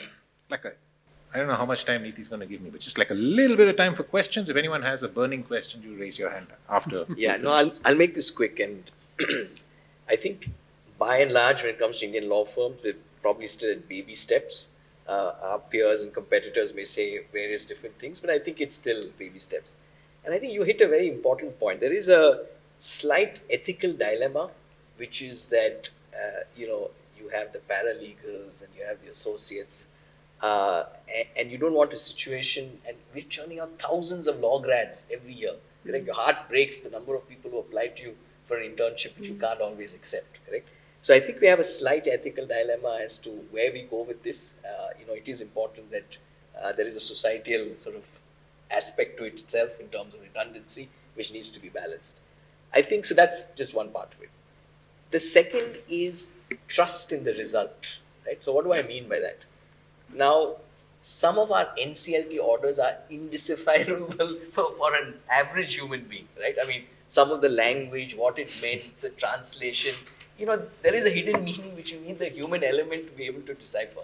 I don't know how much time Neethi's going to give me, but just like a little bit of time for questions. If anyone has a burning question, you raise your hand after. Yeah, no, I'll make this quick. And I think by and large, when it comes to Indian law firms, we're probably still at baby steps. Our peers and competitors may say various different things, but I think it's still baby steps. And I think you hit a very important point. There is a slight ethical dilemma, which is that, you have the paralegals and you have the associates, and you don't want a situation, and we're churning out thousands of law grads every year. Correct? Your heart breaks the number of people who apply to you for an internship, which you can't always accept. Correct? So I think we have a slight ethical dilemma as to where we go with this. It is important that there is a societal sort of aspect to it itself in terms of redundancy, which needs to be balanced. I think so. That's just one part of it. The second is trust in the result. Right? So what do I mean by that? Now, some of our NCLT orders are indecipherable for an average human being, right? I mean, some of the language, what it meant, the translation, there is a hidden meaning which you need the human element to be able to decipher,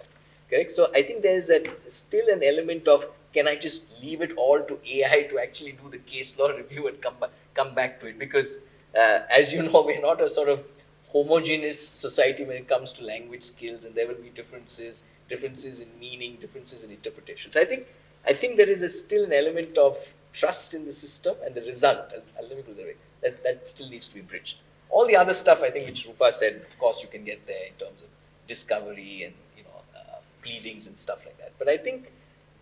correct? So I think there is still an element of, can I just leave it all to AI to actually do the case law review and come back to it? Because as you know, we're not a sort of homogeneous society when it comes to language skills, and there will be differences in meaning, differences in interpretation. So I think there is still an element of trust in the system and the result. Let me put it that way. That still needs to be bridged. All the other stuff, I think, which Rupa said, of course, you can get there in terms of discovery and pleadings and stuff like that. But I think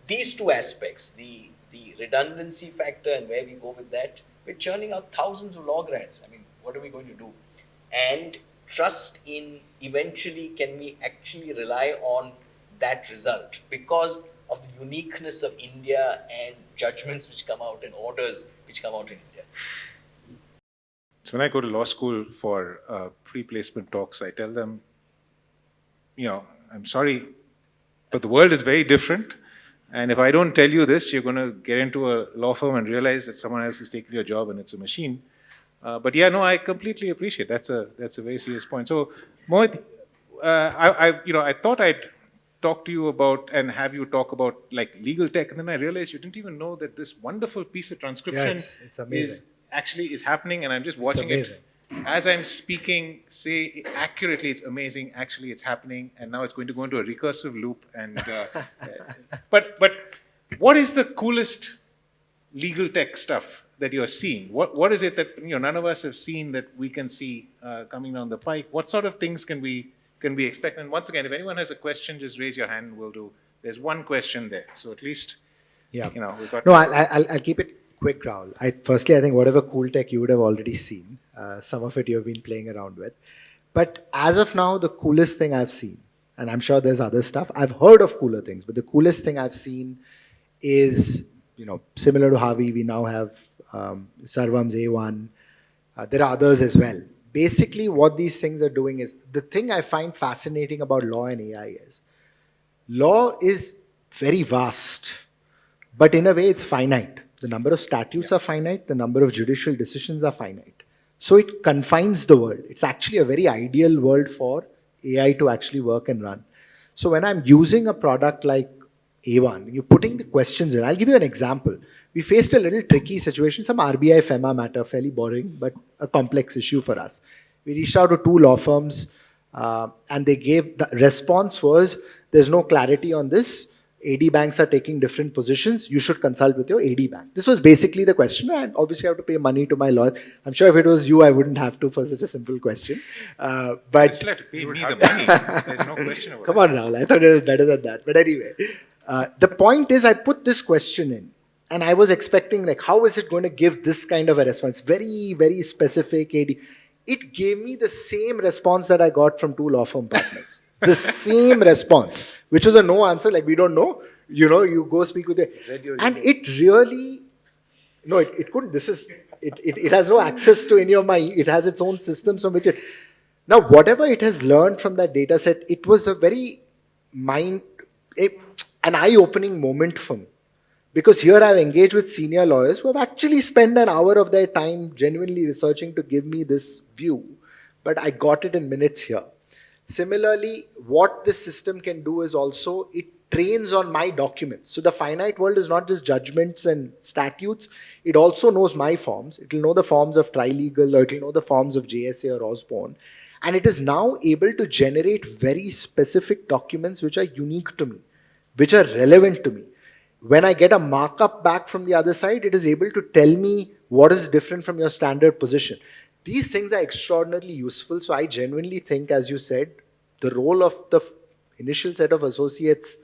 these two aspects, the redundancy factor and where we go with that, we're churning out thousands of law grads. I mean, what are we going to do? And trust in eventually, can we actually rely on that result because of the uniqueness of India and judgments which come out and orders which come out in India. So when I go to law school for pre-placement talks, I tell them, I'm sorry, but the world is very different. And if I don't tell you this, you're going to get into a law firm and realize that someone else is taking your job and it's a machine. But I completely appreciate that's a very serious point. So Mohit, I thought I'd talk to you about and have you talk about like legal tech, and then I realized you didn't even know that this wonderful piece of transcription it's amazing. is happening, and I'm just watching it as I'm speaking. Say accurately, it's amazing. Actually, it's happening, and now it's going to go into a recursive loop. And but what is the coolest legal tech stuff that you're seeing? What is it that none of us have seen that we can see coming down the pike? What sort of things can we expect? And once again, if anyone has a question, just raise your hand. We'll do. There's one question there, so at least we've got. No, I'll keep it quick, Rahul. I think whatever cool tech you would have already seen, some of it you have been playing around with. But as of now, the coolest thing I've seen, and I'm sure there's other stuff, I've heard of cooler things, but the coolest thing I've seen is, similar to Harvey, we now have Sarvam's A1. There are others as well. Basically, what these things are doing is, the thing I find fascinating about law and AI is, law is very vast, but in a way it's finite. The number of statutes are finite, the number of judicial decisions are finite. So it confines the world. It's actually a very ideal world for AI to actually work and run. So when I'm using a product like A1, you're putting the questions in. I'll give you an example. We faced a little tricky situation, some RBI FEMA matter, fairly boring, but a complex issue for us. We reached out to 2 law firms and they gave, the response was, there's no clarity on this. AD banks are taking different positions. You should consult with your AD bank. This was basically the question, and obviously I have to pay money to my lawyer. I'm sure if it was you, I wouldn't have to for such a simple question. But you still have to pay me the money. There's no question about it. Come on, Rahul. I thought it was better than that. But anyway, the point is, I put this question in, and I was expecting, like, how is it going to give this kind of a response? Very, very specific AD. It gave me the same response that I got from 2 law firm partners. The same response, which was a no answer, like, we don't know, you go speak with it. And it really, no, it couldn't. It has no access to any of it has its own systems from which now, whatever it has learned from that data set, it was a very an eye-opening moment for me. Because here I've engaged with senior lawyers who have actually spent an hour of their time genuinely researching to give me this view, but I got it in minutes here. Similarly, what this system can do is also, it trains on my documents. So the finite world is not just judgments and statutes, it also knows my forms. It will know the forms of Trilegal, or it will know the forms of JSA or Osborne. And it is now able to generate very specific documents which are unique to me, which are relevant to me. When I get a markup back from the other side, it is able to tell me what is different from your standard position. These things are extraordinarily useful. So I genuinely think, as you said, the role of the initial set of associates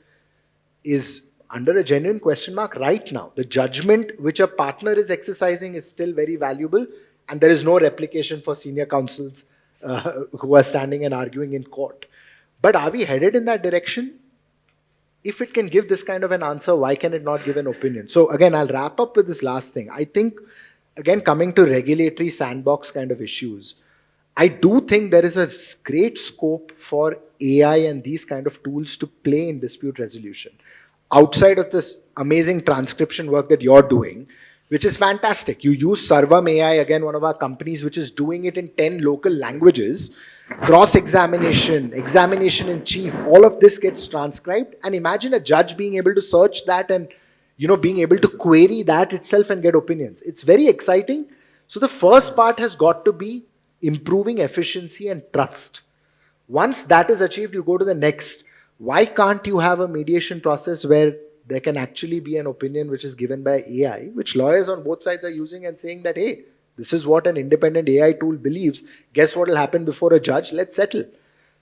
is under a genuine question mark right now. The judgment which a partner is exercising is still very valuable, and there is no replication for senior counsels who are standing and arguing in court. But are we headed in that direction? If it can give this kind of an answer, why can it not give an opinion? So again, I'll wrap up with this last thing. I think, again, coming to regulatory sandbox kind of issues, I do think there is a great scope for AI and these kind of tools to play in dispute resolution. Outside of this amazing transcription work that you're doing, which is fantastic. You use Sarvam AI, again, one of our companies, which is doing it in 10 local languages. Cross-examination, examination in chief, all of this gets transcribed. And imagine a judge being able to search that and, being able to query that itself and get opinions. It's very exciting. So the first part has got to be improving efficiency and trust. Once that is achieved, you go to the next. Why can't you have a mediation process where there can actually be an opinion which is given by AI, which lawyers on both sides are using and saying that, hey, this is what an independent AI tool believes. Guess what will happen before a judge? Let's settle.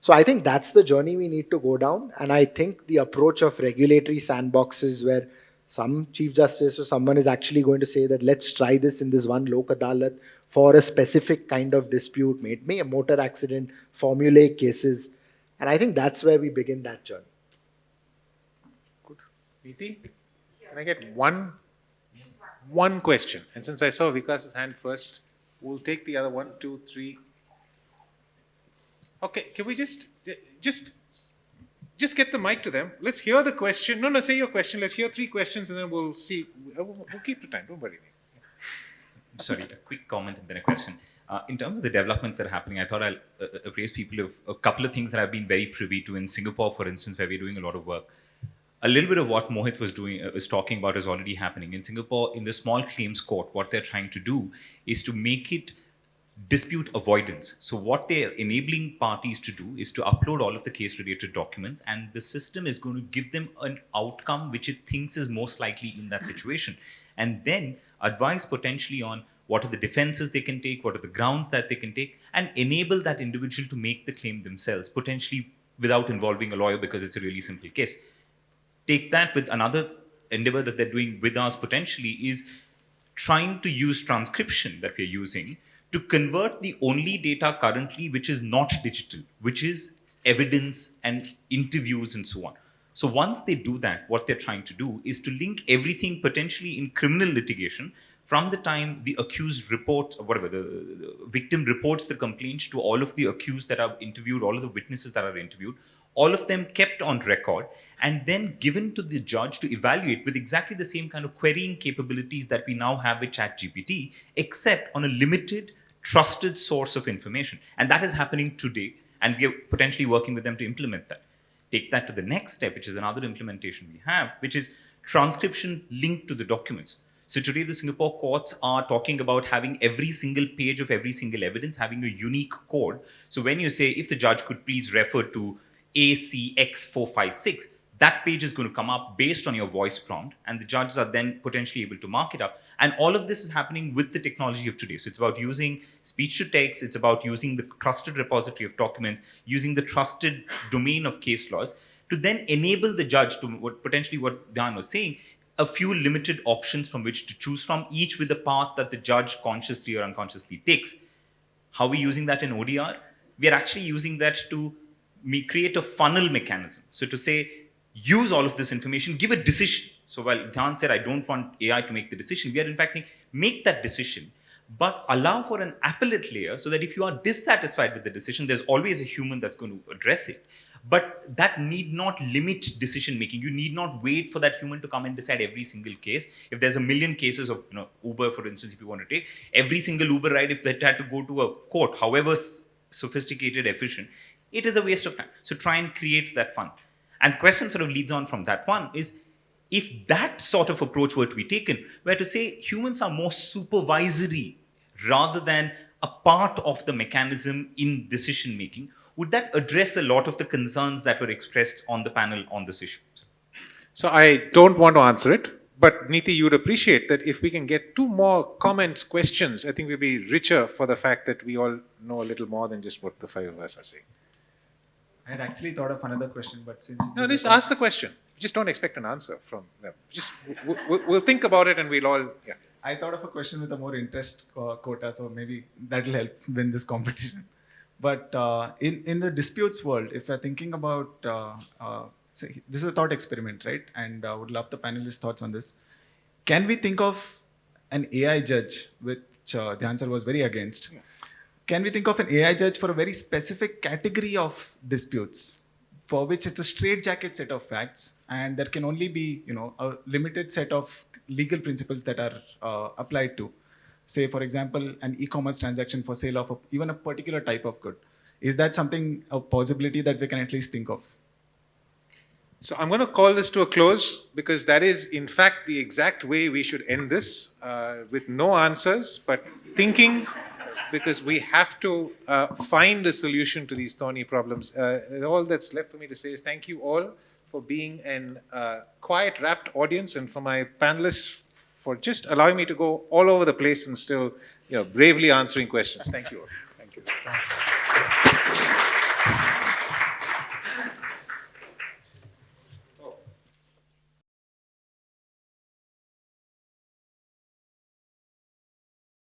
So I think that's the journey we need to go down. And I think the approach of regulatory sandboxes where some chief justice or someone is actually going to say that let's try this in this one Lok Adalat for a specific kind of dispute, maybe a motor accident, formulaic cases. And I think that's where we begin that journey. Good. Neeti, can I get one question? And since I saw Vikas's hand first, we'll take the other 1, 2, 3. Okay, can we just get the mic to them? Let's hear the question. No, say your question. Let's hear 3 questions and then we'll see. We'll keep the time. Don't worry. Sorry, a quick comment and then a question. In terms of the developments that are happening, I thought I'll appraise people of a couple of things that I've been very privy to in Singapore, for instance, where we're doing a lot of work. A little bit of what Mohit was talking about is already happening. In Singapore, in the small claims court, what they're trying to do is to make it dispute avoidance. So what they're enabling parties to do is to upload all of the case-related documents, and the system is going to give them an outcome which it thinks is most likely in that situation. And then advise potentially on what are the defenses they can take, what are the grounds that they can take, and enable that individual to make the claim themselves, potentially without involving a lawyer because it's a really simple case. Take that with another endeavor that they're doing with us potentially is trying to use transcription that we're using to convert the only data currently which is not digital, which is evidence and interviews and so on. So once they do that, what they're trying to do is to link everything potentially in criminal litigation from the time the accused reports, or whatever, the victim reports the complaint to all of the accused that are interviewed, all of the witnesses that are interviewed, all of them kept on record and then given to the judge to evaluate with exactly the same kind of querying capabilities that we now have with ChatGPT, except on a limited, trusted source of information. And that is happening today, and we are potentially working with them to implement that. Take that to the next step, which is another implementation we have, which is transcription linked to the documents. So today the Singapore courts are talking about having every single page of every single evidence having a unique code. So when you say, if the judge could please refer to ACX456, that page is going to come up based on your voice prompt, and the judges are then potentially able to mark it up. And all of this is happening with the technology of today. So it's about using speech to text, it's about using the trusted repository of documents, using the trusted domain of case laws to then enable the judge to potentially what Dhyan was saying, a few limited options from which to choose from, each with the path that the judge consciously or unconsciously takes. How are we using that in ODR? We are actually using that to create a funnel mechanism. So to say, use all of this information, give a decision. So while Dhyan said, I don't want AI to make the decision, we are in fact saying, make that decision, but allow for an appellate layer so that if you are dissatisfied with the decision, there's always a human that's going to address it. But that need not limit decision making. You need not wait for that human to come and decide every single case. If there's a million cases of Uber, for instance, if you want to take every single Uber ride, if that had to go to a court, however sophisticated, efficient, it is a waste of time. So try and create that fund. And the question sort of leads on from that one is, if that sort of approach were to be taken, where to say humans are more supervisory rather than a part of the mechanism in decision making, would that address a lot of the concerns that were expressed on the panel on this issue? So I don't want to answer it, but Neeti, you'd appreciate that if we can get 2 more comments, questions, I think we'll be richer for the fact that we all know a little more than just what the 5 of us are saying. I had actually thought of another question, but since... No, just ask the question. Just don't expect an answer from them. Just, we'll think about it and we'll all, yeah. I thought of a question with a more interest quota, so maybe that will help win this competition. But in the disputes world, if you're thinking about, say, this is a thought experiment, right? And I would love the panelists' thoughts on this. Can we think of an AI judge, which Dhyan sir was very against? Yeah. Can we think of an AI judge for a very specific category of disputes, for which it's a straitjacket set of facts, and there can only be, a limited set of legal principles that are applied to, say, for example, an e-commerce transaction for sale of even a particular type of good. Is that something, a possibility that we can at least think of? So I'm going to call this to a close because that is, in fact, the exact way we should end this, with no answers, but thinking, because we have to find a solution to these thorny problems. All that's left for me to say is thank you all for being an quiet, rapt audience, and for my panelists for just allowing me to go all over the place and still, bravely answering questions. Thank you all. Thank you. Thanks.